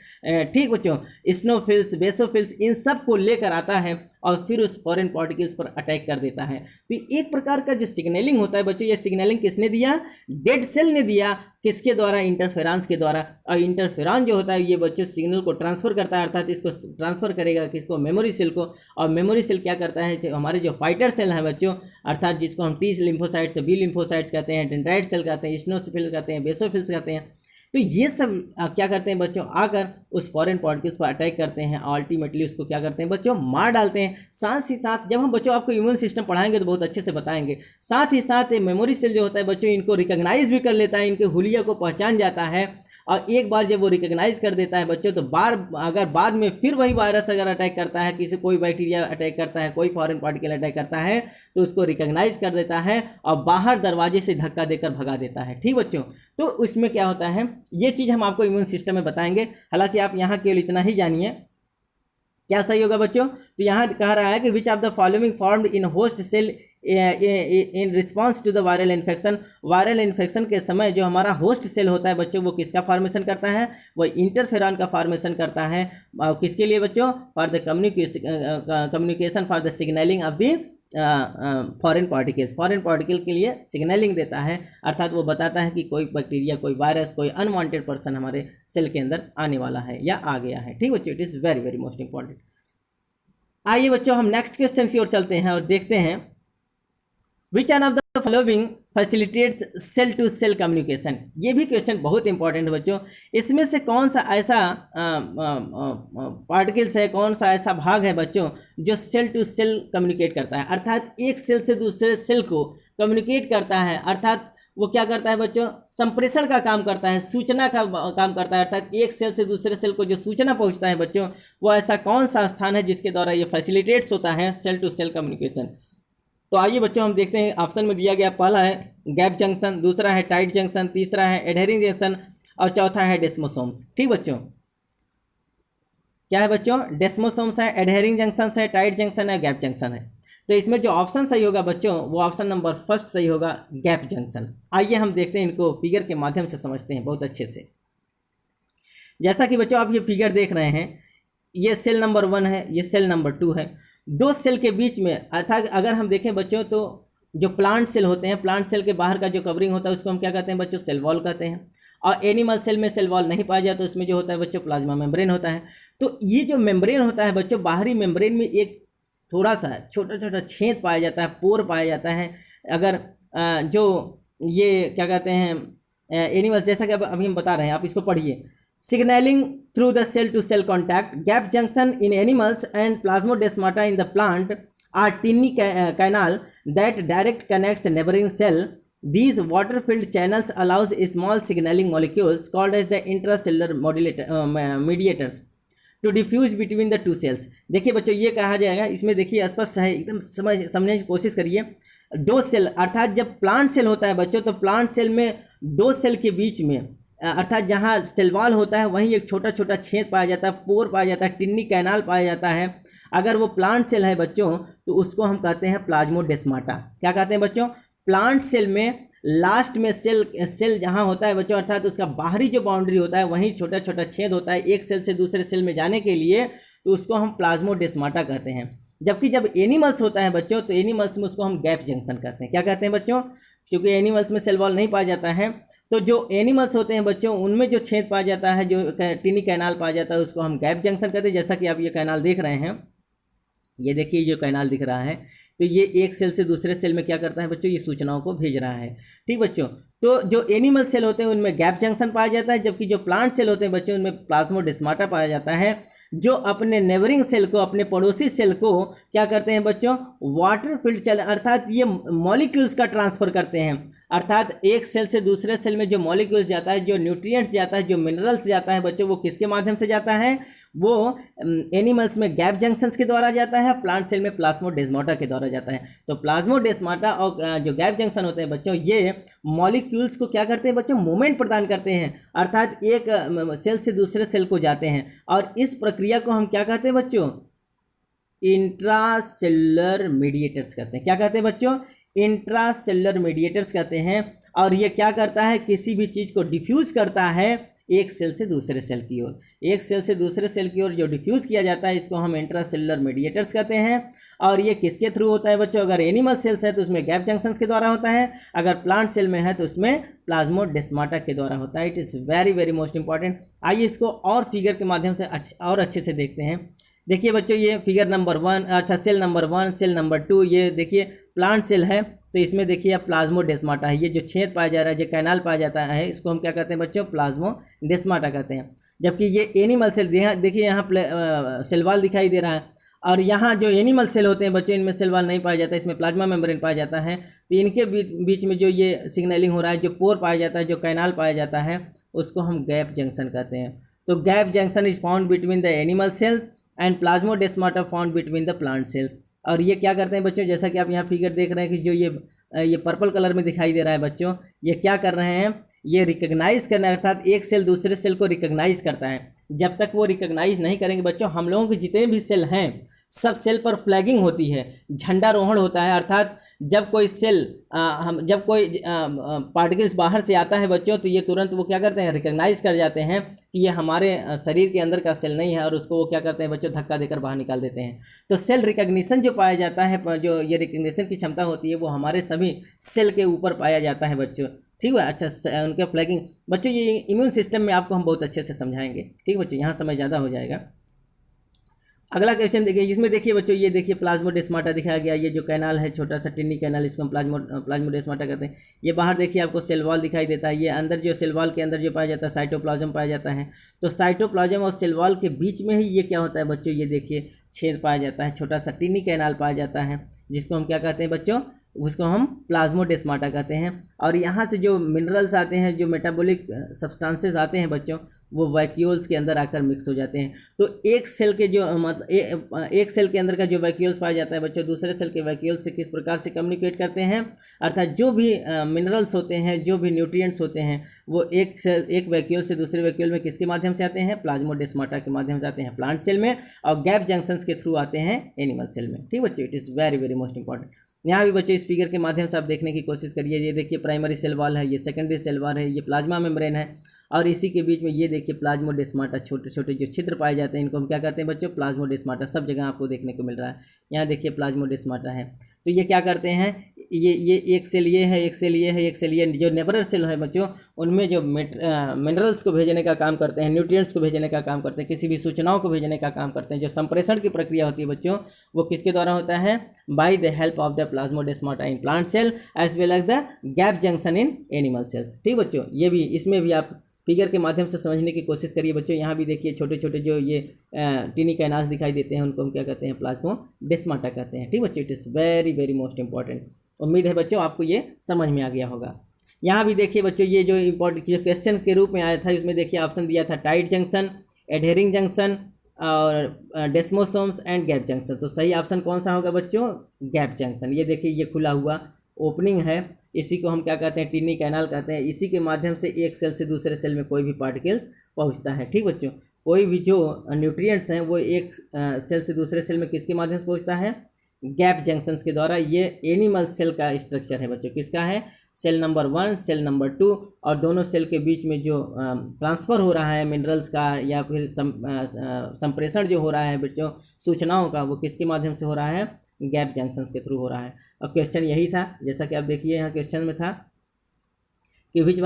ठीक बच्चों, स्नोफिल्स, बेसोफिल्स, इन सब को लेकर आता है और फिर उस फॉरेन पार्टिकल्स पर अटैक कर देता है। तो एक प्रकार का जो सिग्नलिंग होता है बच्चों, ये सिग्नलिंग किसने दिया, डेड सेल ने दिया। किसके द्वारा, इंटरफेरेंस के द्वारा। और इंटरफेरॉन जो होता है ये बच्चों सिग्नल को ट्रांसफर करता है, अर्थात इसको ट्रांसफर करेगा किसको, मेमोरी सेल को, और मेमोरी सेल क्या करता है, हमारे जो फाइटर सेल है बच्चों, अर्थात जिसको हम टी लिम्फोसाइट्स, बी लिम्फोसाइट्स कहते हैं, डेंड्राइट सेल कहते हैं, इस्नोफिल कहते हैं, बेसोफिल्स कहते हैं, तो ये सब क्या करते हैं बच्चों, आकर उस फॉरेन पार्टिकल्स पर अटैक करते हैं, अल्टीमेटली उसको क्या करते हैं बच्चों, मार डालते हैं। साथ ही साथ जब हम बच्चों आपको इम्यून सिस्टम पढ़ाएंगे तो बहुत अच्छे से बताएंगे। साथ ही साथ मेमोरी सेल जो होता है बच्चों, इनको रिकॉग्नाइज भी कर लेता है, इनके हुलिया को पहचान जाता है, और एक बार जब वो रिकॉग्नाइज कर देता है बच्चों, तो अगर बाद में फिर वही वायरस अगर अटैक करता है, किसी कोई बैक्टीरिया अटैक करता है, कोई फॉरेन पार्टिकल अटैक करता है, तो उसको रिकॉग्नाइज कर देता है और बाहर दरवाजे से धक्का देकर भगा देता है। ठीक बच्चों, तो उसमें क्या होता है, ये चीज़ हम आपको इम्यून सिस्टम में बताएंगे। हालांकि आप यहाँ केवल इतना ही जानिए, क्या सही होगा बच्चों, तो यहाँ कह रहा है कि which of the following formed in host cell in response to the viral infection. Viral infection के समय जो हमारा होस्ट सेल होता है बच्चों, वो किसका फॉर्मेशन करता है, वो इंटरफेरॉन का फॉर्मेशन करता है। किसके लिए बच्चों, for the communication for the signalling of the foreign particles, foreign particle के लिए सिग्नलिंग देता है, अर्थात वो बताता है कि कोई बैक्टीरिया, कोई वायरस, कोई अनवांटेड पर्सन हमारे सेल के अंदर आने वाला है या आ गया है। ठीक बच्चों, it is very very most important. आइए बच्चों हम नेक्स्ट क्वेश्चन की ओर चलते हैं और देखते हैं, which one of the following facilitates cell to cell communication. ये भी क्वेश्चन बहुत इंपॉर्टेंट है बच्चों। इसमें से कौन सा ऐसा पार्टिकल्स है, कौन सा ऐसा भाग है बच्चों जो सेल टू सेल कम्युनिकेट करता है, अर्थात एक सेल से दूसरे सेल को कम्युनिकेट करता है, अर्थात वो क्या करता है बच्चों, संप्रेषण का काम करता है, सूचना का काम करता है, अर्थात एक सेल से दूसरे सेल को जो सूचना पहुंचता है बच्चों, वो ऐसा कौन सा स्थान है जिसके द्वारा ये फैसिलिटेट्स होता है सेल टू सेल कम्युनिकेशन। तो आइए बच्चों हम देखते हैं, ऑप्शन में दिया गया, पहला है गैप जंक्शन, दूसरा है टाइट जंक्शन, तीसरा है एडहेरिंग जंक्शन और चौथा है डेस्मोसोम्स। ठीक बच्चों, क्या है बच्चों, डेस्मोसोम्स है, एडहेरिंग जंक्शन है, टाइट जंक्शन है, गैप जंक्शन है। तो इसमें जो ऑप्शन सही होगा बच्चों, वो ऑप्शन नंबर फर्स्ट सही होगा, गैप जंक्शन। आइए हम देखते हैं, इनको फिगर के माध्यम से समझते हैं बहुत अच्छे से। जैसा कि बच्चों आप ये फिगर देख रहे हैं, ये सेल नंबर 1 है, ये सेल नंबर 2 है। दो सेल के बीच में, अर्थात अगर हम देखें बच्चों, तो जो प्लांट सेल होते हैं, प्लांट सेल के बाहर का जो कवरिंग होता है उसको हम क्या कहते हैं बच्चों, सेल वॉल कहते हैं। और एनिमल सेल में सेल वॉल नहीं पाया जाता, तो उसमें जो होता है बच्चों प्लाज्मा मेम्ब्रेन होता है। तो ये जो मेम्ब्रेन होता है बच्चों, बाहरी मेम्ब्रेन में एक थोड़ा सा छोटा छोटा छेद पाया जाता है, पोर पाया जाता है। अगर जो ये क्या कहते हैं एनिमल्स, जैसा कि अभी हम बता रहे हैं, आप इसको पढ़िए, signaling through the cell to cell contact. Gap junction in animals and plasmodesmata in the plant are tiny canal that direct connects a neighboring cell. These water filled channels allows small signaling molecules called as the intracellular mediators to diffuse between the two cells. देखिए बच्चों, ये कहा जाएगा, इसमें देखिए स्पष्ट है, एकदम समझने की कोशिश करिए। दो सेल, अर्थात जब प्लांट सेल होता है बच्चों, तो प्लांट सेल में दो सेल के बीच में, अर्थात जहाँ सेल वॉल होता है वहीं एक छोटा छोटा छेद पाया जाता है, पोर पाया जाता है, टिन्नी कैनाल पाया जाता है। अगर वो प्लांट सेल है बच्चों, तो उसको हम कहते हैं प्लाज्मोडेस्माटा। क्या कहते हैं बच्चों, प्लांट सेल में लास्ट में सेल जहाँ होता है बच्चों, अर्थात उसका बाहरी जो बाउंड्री होता है वहीं छोटा छोटा छेद होता है एक सेल से दूसरे सेल में जाने के लिए, तो उसको हम प्लाज्मोडेस्माटा कहते हैं। जबकि जब एनिमल्स होता है बच्चों, तो एनिमल्स में उसको हम गैप जंक्शन कहते हैं। क्या कहते हैं बच्चों, क्योंकि एनिमल्स में सेल वॉल नहीं पाया जाता है, तो जो एनिमल्स होते हैं बच्चों, उनमें जो छेद पाया जाता है, जो टिनी कैनाल पाया जाता है, उसको हम गैप जंक्शन कहते हैं। जैसा कि आप ये कैनाल देख रहे हैं, ये देखिए जो कैनाल दिख रहा है, तो ये एक सेल से दूसरे सेल में क्या करता है बच्चों, ये सूचनाओं को भेज रहा है। ठीक बच्चों, तो जो एनिमल सेल होते हैं उनमें गैप जंक्शन पाया जाता है, जबकि जो प्लांट सेल होते हैं बच्चों, उनमें प्लाज्मोडेस्माटा पाया जाता है, जो अपने नेबरिंग सेल को, अपने पड़ोसी सेल को क्या करते हैं बच्चों, वाटर फील्ड चल, अर्थात ये मॉलिक्यूल्स का ट्रांसफर करते हैं। अर्थात एक सेल से दूसरे सेल में जो मॉलिक्यूल्स जाता है, जो न्यूट्रिएंट्स जाता है, जो मिनरल्स जाता है बच्चों, वो किसके माध्यम से जाता है, वो एनिमल्स में गैप जंक्शंस के द्वारा जाता है, प्लांट सेल में प्लाज्मोडेस्माटा के द्वारा जाता है। तो प्लाज्मोडेस्माटा और जो गैप जंक्शन होते हैं बच्चों, ये मॉलिक्यूल्स को क्या करते हैं बच्चों, मूवमेंट प्रदान करते हैं, अर्थात एक सेल से दूसरे सेल को जाते हैं। और इस प्रक्रिया को हम क्या कहते हैं बच्चों, इंट्रासेलुलर मीडिएटर्स कहते हैं। क्या कहते हैं बच्चों, इंट्रासेलुलर मीडिएटर्स कहते हैं। और ये क्या करता है, किसी भी चीज़ को डिफ्यूज करता है एक सेल से दूसरे सेल की ओर, एक सेल से दूसरे सेल की ओर जो डिफ्यूज़ किया जाता है, इसको हम इंट्रासेलुलर मीडिएटर्स कहते हैं। और ये किसके थ्रू होता है बच्चों, अगर एनिमल सेल्स है तो उसमें गैप जंक्शंस के द्वारा होता है, अगर प्लांट सेल में है तो उसमें प्लाज्मोडेस्माटा के द्वारा होता है। It is very very most important. आइए इसको और फिगर के माध्यम से और अच्छे से देखते हैं। देखिए बच्चों ये फिगर नंबर 1, अच्छा सेल नंबर 1, सेल नंबर 2, ये देखिए प्लांट सेल है। तो इसमें देखिए अब प्लाज्मोडेस्माटा है, ये जो छेद पाया जा रहा है, जो कैनाल पाया जाता है, इसको हम क्या कहते हैं बच्चों, प्लाज्मोडेस्माटा कहते हैं। जबकि ये एनिमल सेल, देखिए यहाँ सेल वॉल दिखाई दे रहा है, और यहाँ जो एनिमल सेल होते हैं बच्चों, इनमें सेल वॉल नहीं पाया जाता है, इसमें प्लाज्मा मेम्ब्रेन पाया जाता है। तो इनके बीच में जो ये सिग्नलिंग हो रहा है, जो पोर पाया जाता है, जो कैनाल पाया जाता है, उसको हम गैप जंक्शन कहते हैं। तो gap junction is found between the animal cells and plasmodesmata found between the plant cells. और ये क्या करते हैं बच्चों, जैसा कि आप यहाँ फिगर देख रहे हैं कि जो ये पर्पल कलर में दिखाई दे रहा है बच्चों, ये क्या कर रहे हैं, ये रिकग्नाइज करना, अर्थात एक सेल दूसरे सेल को रिकग्नाइज करता है। जब तक वो रिकग्नाइज नहीं करेंगे बच्चों, हम लोगों के जितने भी सेल हैं सब सेल पर फ्लैगिंग होती है, झंडारोहण होता है। अर्थात जब कोई सेल जब कोई पार्टिकल्स बाहर से आता है बच्चों, तो ये तुरंत वो क्या करते हैं, रिकग्नाइज कर जाते हैं कि ये हमारे शरीर के अंदर का सेल नहीं है, और उसको वो क्या करते हैं बच्चों, धक्का देकर बाहर निकाल देते हैं। तो सेल रिकग्निशन जो पाया जाता है, जो ये रिकग्निशन की क्षमता होती है, वो हमारे सभी सेल के ऊपर पाया जाता है बच्चों। ठीक है, अच्छा उनके फ्लैगिंग बच्चों, ये इम्यून सिस्टम में आपको हम बहुत अच्छे से समझाएंगे। ठीक बच्चों, यहाँ समय ज़्यादा हो जाएगा। अगला क्वेश्चन देखिए, इसमें देखिए बच्चों, ये देखिए प्लाज्मोडेस्माटा दिखाया गया, ये जो कैनाल है, छोटा सा टिन्नी कैनाल, इसको हम प्लाज्मोडेस्माटा कहते हैं। ये बाहर देखिए आपको सेल वॉल दिखाई देता है, ये अंदर जो सेल वॉल के अंदर जो पाया जाता है, साइटोप्लाज्म पाया जाता है। तो साइटोप्लाज्म और सेल वॉल के बीच में ही ये क्या होता है बच्चों, ये देखिए छेद पाया जाता है, छोटा सा टिन्नी कैनाल पाया जाता है, जिसको हम क्या कहते हैं बच्चों, उसको हम प्लाज्मोडेस्माटा कहते हैं। और यहाँ से जो मिनरल्स आते हैं, जो मेटाबॉलिक सब्सटेंसेस आते हैं बच्चों, वो वैक्यूल्स के अंदर आकर मिक्स हो जाते हैं। तो एक सेल के जो एक सेल के अंदर का जो वैक्यूल्स पाया जाता है बच्चों, दूसरे सेल के वैक्यूल्स से किस प्रकार से कम्युनिकेट करते हैं, अर्थात जो भी मिनरल्स होते हैं, जो भी न्यूट्रिएंट्स होते हैं, वो एक वैक्यूल से दूसरे वैक्यूल में किसके माध्यम से आते हैं, प्लाज्मोडेस्माटा के माध्यम से आते हैं प्लांट सेल में, और गैप जंक्शंस के थ्रू आते हैं एनिमल सेल में। ठीक बच्चों, it is very very most important. यहाँ भी बच्चों इस फिगर के माध्यम से आप देखने की कोशिश करिए। ये देखिए प्राइमरी सेल वॉल है, ये सेकेंडरी सेल वॉल है, ये प्लाज्मा मेम्ब्रेन है, और इसी के बीच में ये देखिए प्लाज्मोडेस्माटा, छोटे छोटे जो छिद्र पाए जाते हैं, इनको हम क्या कहते हैं बच्चों, प्लाज्मोडेस्माटा। सब जगह आपको देखने को मिल रहा है। यहाँ देखिए प्लाज्मोडेस्माटा है। तो ये क्या करते हैं, ये एक सेल ये है, एक सेल ये है, एक सेल ये, जो नेबरर सेल है बच्चों, उनमें जो मिनरल्स को भेजने का काम करते हैं, न्यूट्रिएंट्स को भेजने का काम करते हैं, किसी भी सूचनाओं को भेजने का काम करते हैं। जो संप्रेषण की प्रक्रिया होती है बच्चों, वो किसके द्वारा होता है, by the help of the plasmodesmata in plant cell as well as the gap junction in animal cells. ठीक बच्चों, ये भी इसमें भी आप फिगर के माध्यम से समझने की कोशिश करिए बच्चों। यहाँ भी देखिए छोटे छोटे जो ये टिनी कैनाल्स दिखाई देते हैं, उनको हम क्या कहते हैं, प्लाज्मोडेस्माटा कहते हैं। ठीक बच्चों, it is very very most important. उम्मीद है बच्चों आपको ये समझ में आ गया होगा। यहाँ भी देखिए बच्चों, ये जो इंपॉर्टेंट जो क्वेश्चन के रूप में आया था, इसमें देखिए ऑप्शन दिया था टाइट जंक्शन, एडहेरिंग जंक्शन, और डेस्मोसोम्स एंड गैप जंक्शन। तो सही ऑप्शन कौन सा होगा बच्चों, गैप जंक्शन। ये देखिए ये खुला हुआ ओपनिंग है, इसी को हम क्या कहते हैं, टिनी कैनाल कहते हैं। इसी के माध्यम से एक सेल से दूसरे सेल में कोई भी पार्टिकल्स पहुंचता है। ठीक बच्चों, कोई भी जो न्यूट्रिएंट्स हैं वो एक सेल से दूसरे सेल में किसके माध्यम से पहुंचता है, गैप जंक्शंस के द्वारा। ये एनिमल सेल का स्ट्रक्चर है बच्चों, किसका है, सेल नंबर 1, सेल नंबर 2, और दोनों सेल के बीच में जो ट्रांसफ़र हो रहा है मिनरल्स का, या फिर संप्रेषण जो हो रहा है बच्चों सूचनाओं का, वो किसके माध्यम से हो रहा है, गैप जंक्शंस के थ्रू हो रहा है। और क्वेश्चन यही था, जैसा कि आप देखिए यहाँ क्वेश्चन में था कि which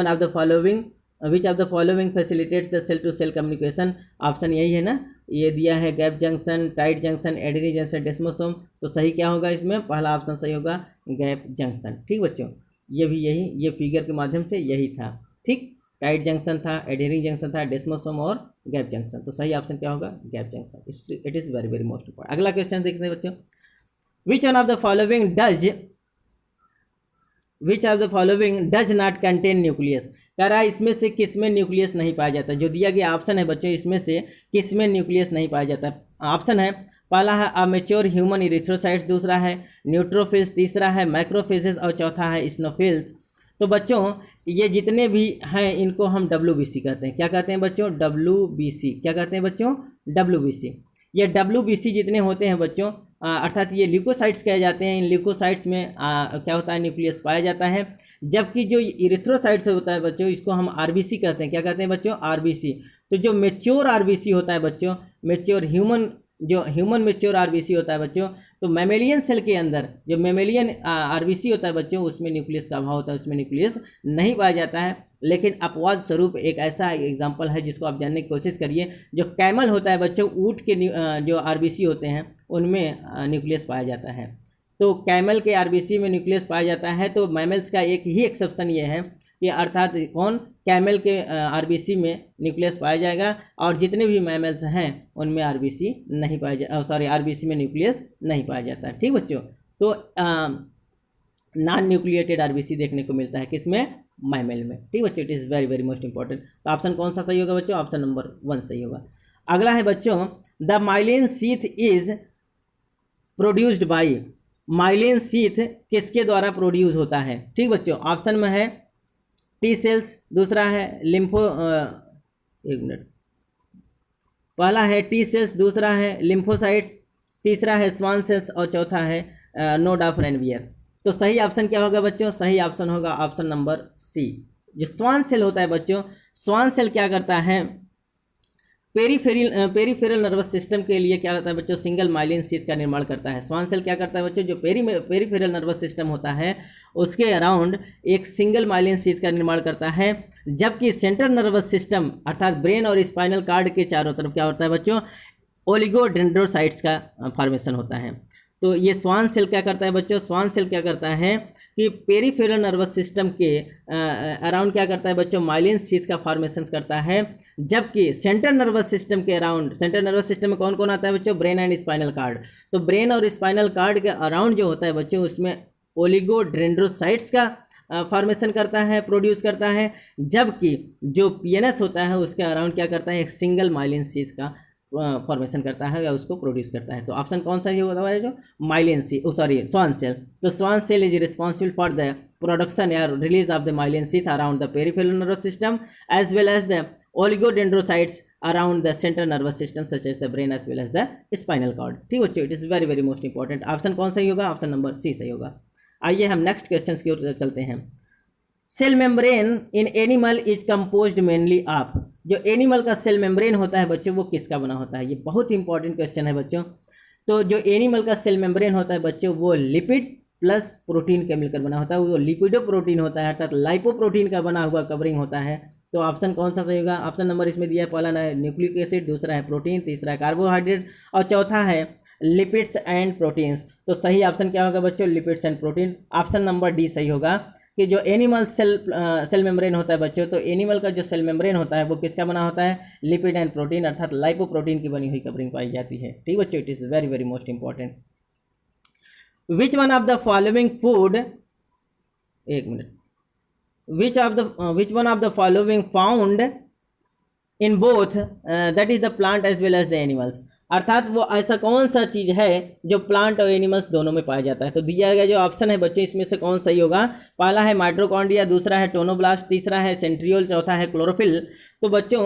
of the following facilitates the cell to cell communication. Option यही है ना, ये दिया है gap junction, tight junction, adenine junction, desmosome. तो सही क्या होगा इसमें, पहला ऑप्शन सही होगा, गैप जंक्शन। ठीक बच्चों, ये भी ये फिगर के माध्यम से यही था। ठीक, टाइट जंक्शन था, एडेनिन जंक्शन था, डेस्मोसोम और गैप जंक्शन। तो सही ऑप्शन क्या होगा, gap junction. It is very very most important. अगला क्वेश्चन देखते हैं बच्चों, विच of the following does not contain nucleus. कह रहा है इसमें से किस में न्यूक्लियस नहीं पाया जाता। जो दिया गया ऑप्शन है बच्चों, इसमें से किस में न्यूक्लियस नहीं पाया जाता। ऑप्शन है, पहला है अमेच्योर ह्यूमन इरिथ्रोसाइट्स, दूसरा है न्यूट्रोफिल्स, तीसरा है मैक्रोफेजेस, और चौथा है स्नोफिल्स। तो बच्चों ये जितने भी हैं इनको हम WBC कहते हैं। क्या कहते हैं बच्चों, WBC। क्या कहते हैं बच्चों, WBC। ये WBC जितने होते हैं बच्चों, अर्थात ये ल्यूकोसाइट्स कहे जाते हैं। इन ल्यूकोसाइट्स में क्या होता है, न्यूक्लियस पाया जाता है। जबकि जो इरिथ्रोसाइट्स होता है बच्चों, इसको हम RBC कहते हैं। क्या कहते हैं बच्चों, RBC। तो जो मेच्योर RBC होता है बच्चों, मेच्योर ह्यूमन जो ह्यूमन मैच्योर आरबीसी होता है बच्चों, तो मैमेलियन सेल के अंदर जो मैमेलियन आरबीसी होता है बच्चों, उसमें न्यूक्लियस का अभाव होता है, उसमें न्यूक्लियस नहीं पाया जाता है। लेकिन अपवाद स्वरूप एक ऐसा एग्जाम्पल है जिसको आप जानने की कोशिश करिए, जो कैमल होता है बच्चों, ऊँट के जो आरबीसी होते हैं उनमें न्यूक्लियस पाया जाता है। तो कैमल के आरबीसी में न्यूक्लियस पाया जाता है। तो मैमल्स का एक ही एक्सेप्शन ये है कि अर्थात कौन, कैमल के आरबीसी में न्यूक्लियस पाया जाएगा, और जितने भी मैमल्स हैं उनमें आरबीसी नहीं पाया जा सॉरी आरबीसी में न्यूक्लियस नहीं पाया जाता। ठीक बच्चों, तो नॉन न्यूक्लिएटेड आरबीसी देखने को मिलता है किसमें, मैमल में। ठीक बच्चों, it is very very most important. तो ऑप्शन कौन सा सही होगा बच्चों, ऑप्शन नंबर 1 सही होगा। अगला है बच्चों, the myelin sheath is produced by, myelin sheath किसके द्वारा प्रोड्यूस होता है। ठीक बच्चों, ऑप्शन में है टी सेल्स, दूसरा है एक मिनट, पहला है टी सेल्स, दूसरा है लिम्फोसाइट्स, तीसरा है स्वान सेल्स और चौथा है नोड ऑफ रेनवियर। तो सही ऑप्शन क्या होगा बच्चों, सही ऑप्शन होगा ऑप्शन नंबर सी। जो स्वान सेल होता है बच्चों, स्वान सेल क्या करता है, पेरीफेरल नर्वस सिस्टम के लिए क्या होता है बच्चों, सिंगल माइलिन शीथ का निर्माण करता है। स्वान सेल क्या करता है बच्चों, जो पेरीफेरल नर्वस सिस्टम होता है उसके अराउंड एक सिंगल माइलिन शीथ का निर्माण करता है, जबकि सेंट्रल नर्वस सिस्टम अर्थात ब्रेन और स्पाइनल कार्ड के चारों तरफ क्या होता है बच्चों, ओलिगोडेंड्रोसाइट्स का फॉर्मेशन होता है। तो ये स्वान सेल क्या करता है बच्चों, स्वान सेल क्या करता है कि पेरीफेरल नर्वस सिस्टम के अराउंड क्या करता है बच्चों, माइलिन शीथ का फॉर्मेशन करता है, जबकि सेंट्रल नर्वस सिस्टम के अराउंड, सेंट्रल नर्वस सिस्टम में कौन कौन आता है बच्चों, ब्रेन एंड स्पाइनल कार्ड। तो ब्रेन और स्पाइनल कार्ड के अराउंड जो होता है बच्चों, उसमें ओलिगोडेंड्रोसाइट्स का फॉर्मेशन करता है, प्रोड्यूस करता है, जबकि जो पीएनएस होता है उसके अराउंड क्या करता है, एक सिंगल माइलिन शीथ का फॉर्मेशन करता है या उसको प्रोड्यूस करता है। तो ऑप्शन कौन सा ये होता है जो, माइलिन शीथ, स्वान सेल। तो Schwann cell is responsible for the production या release of the myelin sheath around the peripheral nervous system as well as the oligodendrocytes around the central nervous system such as the brain as well as the spinal cord. ठीक बच्चों, it is very very most important. Option कौन सही होगा, option number C सही होगा। आइए हम next question की ओर चलते हैं। Cell membrane in animal is composed mainly of, जो एनिमल का सेल मेम्ब्रेन होता है बच्चों वो किसका बना होता है, ये बहुत इंपॉर्टेंट क्वेश्चन है बच्चों। तो जो एनिमल का सेल मेम्ब्रेन होता है बच्चों वो लिपिड प्लस प्रोटीन के मिलकर बना होता है, वो लिपिडो प्रोटीन होता है अर्थात लाइपोप्रोटीन का बना हुआ कवरिंग होता है। तो ऑप्शन कौन सा सही होगा, ऑप्शन नंबर इसमें दिया है, पहला है न्यूक्लिक एसिड, दूसरा है प्रोटीन, तीसरा है कार्बोहाइड्रेट और चौथा है लिपिड्स एंड प्रोटीन्स। तो सही ऑप्शन क्या होगा बच्चों, lipids and protein. Option number D सही होगा कि जो एनिमल सेल मेम्ब्रेन होता है बच्चों, तो एनिमल का जो सेल मेम्ब्रेन होता है वो किसका बना होता है, लिपिड एंड प्रोटीन अर्थात लाइपोप्रोटीन की बनी हुई कवरिंग पाई जाती है। ठीक बच्चों, it is very very most important. Which one of the following food, एक minute, which one of the following found in both that is the plant as well as the animals, अर्थात वो ऐसा कौन सा चीज़ है जो प्लांट और animals दोनों में पाया जाता है। तो दिया गया जो ऑप्शन है बच्चों इसमें से कौन सही होगा, पहला है माइटोकॉन्ड्रिया, दूसरा है टोनोब्लास्ट, तीसरा है सेंट्रियोल, चौथा है क्लोरोफिल। तो बच्चों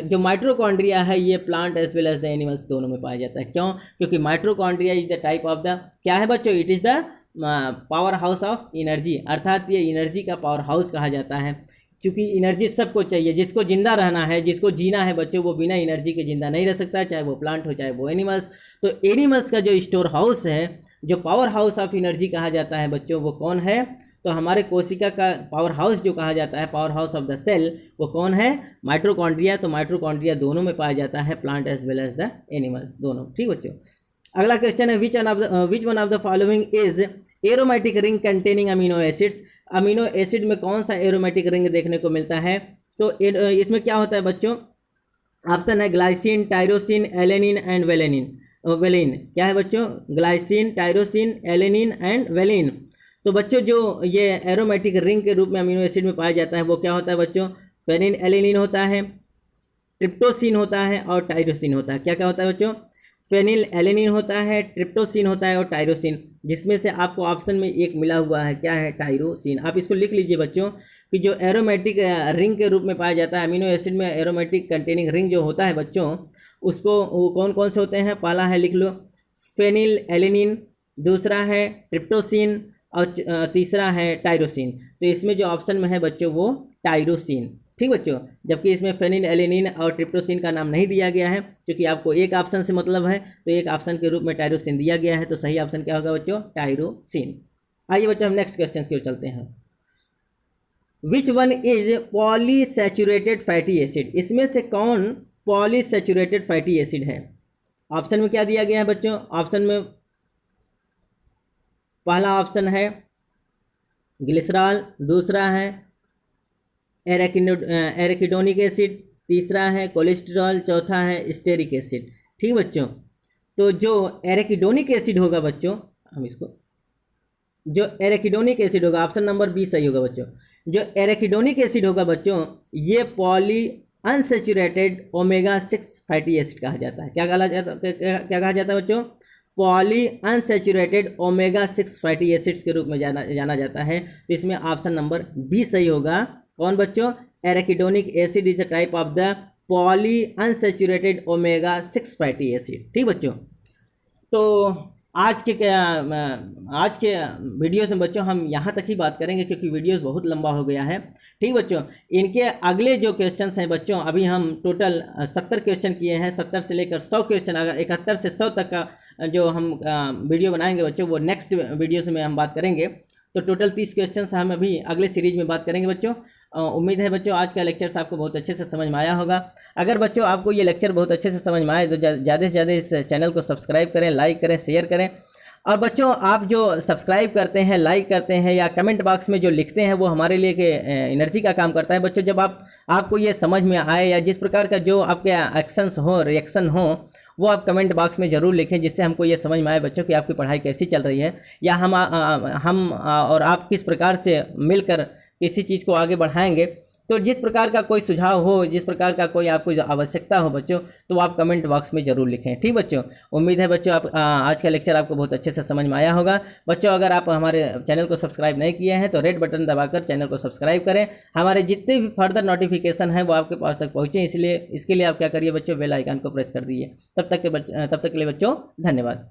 जो माइटोकॉन्ड्रिया है ये plant as well as the animals दोनों में पाया जाता है। क्यों, क्योंकि mitochondria is the type of the, क्या है बच्चों, it is the power house of energy, अर्थात ये एनर्जी का पावर हाउस कहा जाता है। क्योंकि एनर्जी सबको चाहिए, जिसको जिंदा रहना है, जिसको जीना है बच्चों, वो बिना एनर्जी के जिंदा नहीं रह सकता, चाहे वो प्लांट हो चाहे वो एनिमल्स। तो एनिमल्स का जो स्टोर हाउस है, जो पावर हाउस ऑफ एनर्जी कहा जाता है बच्चों, वो कौन है, तो हमारे कोशिका का पावर हाउस जो कहा जाता है, power house of the cell, वो कौन है, माइटोकॉन्ड्रिया। तो माइटोकॉन्ड्रिया दोनों में पाया जाता है, plant as well as the animals दोनों। ठीक बच्चों, अगला क्वेश्चन है which one of the following is aromatic ring containing amino acids, amino acid में कौन सा एरोमेटिक रिंग देखने को मिलता है। तो इसमें क्या होता है बच्चों, ऑप्शन है glycine, tyrosine, alanine and valine. क्या है बच्चों, glycine, tyrosine, alanine and valine. तो बच्चों जो ये एरोमेटिक रिंग के रूप में अमीनो एसिड में पाया जाता है वो क्या होता है बच्चों, फेनिल एलेनिन होता है, ट्रिप्टोसिन होता है और टायरोसिन होता है। क्या क्या होता है बच्चों, फेनिल एलेनिन होता है, ट्रिप्टोसिन होता है और टायरोसिन, जिसमें से आपको ऑप्शन में एक मिला हुआ है, क्या है, टायरोसिन। आप इसको लिख लीजिए बच्चों कि जो एरोमेटिक रिंग के रूप में पाया जाता है अमीनो एसिड में, एरोमेटिक कंटेनिंग रिंग जो होता है बच्चों, उसको वो कौन कौन से होते हैं, पहला है लिख लो फेनिल एलेनिन, दूसरा है ट्रिप्टोसिन और तीसरा है टायरोसिन। तो इसमें जो ऑप्शन में है बच्चों वो टायरोसिन। ठीक बच्चों, जबकि इसमें फेनिल एलेनिन और ट्रिप्टोसिन का नाम नहीं दिया गया है, क्योंकि आपको एक ऑप्शन से मतलब है, तो एक ऑप्शन के रूप में टायरोसिन दिया गया है, तो सही ऑप्शन क्या होगा बच्चों? टायरोसिन। आइए बच्चों हम नेक्स्ट क्वेश्चन की ओर चलते हैं। Which one is polyunsaturated fatty acid? इसमें से कौन पॉलीसैचुरेटेड फैटी एसिड है? ऑप्शन में क्या दिया गया है बच्चों? ऑप्शन में पहला ऑप्शन है ग्लिसरॉल, दूसरा है एराकिडोनिक एसिड, तीसरा है कोलेस्ट्रॉल, चौथा है स्टेरिक एसिड। ठीक बच्चों, तो जो एराकिडोनिक एसिड होगा बच्चों, हम इसको, जो एराकिडोनिक एसिड होगा, ऑप्शन नंबर बी सही होगा बच्चों। जो एराकिडोनिक एसिड होगा बच्चों, ये poly unsaturated omega 6 fatty acid कहा जाता है। क्या कहा जाता है? क्या कहा जाता है बच्चों? Poly unsaturated omega 6 fatty acids के रूप में जाना जाता है। तो इसमें ऑप्शन नंबर बी सही होगा। कौन बच्चों? Arachidonic acid is a type of the poly unsaturated omega 6 fatty acid. ठीक बच्चों, तो आज के वीडियोस में बच्चों हम यहाँ तक ही बात करेंगे, क्योंकि वीडियोस बहुत लंबा हो गया है। ठीक बच्चों, इनके अगले जो क्वेश्चंस हैं बच्चों, अभी हम टोटल 70 क्वेश्चन किए हैं, 70 से लेकर 100 क्वेश्चन, अगर 71 से 100 तक का जो हम वीडियो बनाएंगे बच्चों, वो नेक्स्ट वीडियोस में हम बात करेंगे। तो टोटल 30 क्वेश्चन हम अभी अगले सीरीज में बात करेंगे बच्चों। उम्मीद है बच्चों आज का लेक्चर आपको बहुत अच्छे से समझ में आया होगा। अगर बच्चों आपको ये लेक्चर बहुत अच्छे से समझ में आए तो ज़्यादा से ज़्यादा इस चैनल को सब्सक्राइब करें, लाइक करें, शेयर करें। और बच्चों आप जो सब्सक्राइब करते हैं, लाइक करते हैं या कमेंट बॉक्स में जो लिखते हैं, वो हमारे लिए के एनर्जी का काम करता है बच्चों। जब आपको ये समझ में आए या जिस प्रकार का जो आपके एक्शंस हो, रिएक्शन हो, वो आप कमेंट बॉक्स में ज़रूर लिखें, जिससे हमको ये समझ में आए बच्चों कि आपकी पढ़ाई कैसी चल रही है, या हम और आप किस प्रकार से मिलकर किसी चीज़ को आगे बढ़ाएंगे। तो जिस प्रकार का कोई सुझाव हो, जिस प्रकार का कोई आपको आवश्यकता हो बच्चों, तो आप कमेंट बॉक्स में ज़रूर लिखें। ठीक बच्चों, उम्मीद है बच्चों आप आज का लेक्चर आपको बहुत अच्छे से समझ में आया होगा। बच्चों अगर आप हमारे चैनल को सब्सक्राइब नहीं किए हैं तो रेड बटन दबाकर चैनल को सब्सक्राइब करें। हमारे जितने भी फर्दर नोटिफिकेशन हैं वो आपके पास तक पहुँचें, इसलिए इसके लिए आप क्या करिए बच्चों, बेल आइकन को प्रेस कर दीजिए। तब तक के लिए बच्चों धन्यवाद।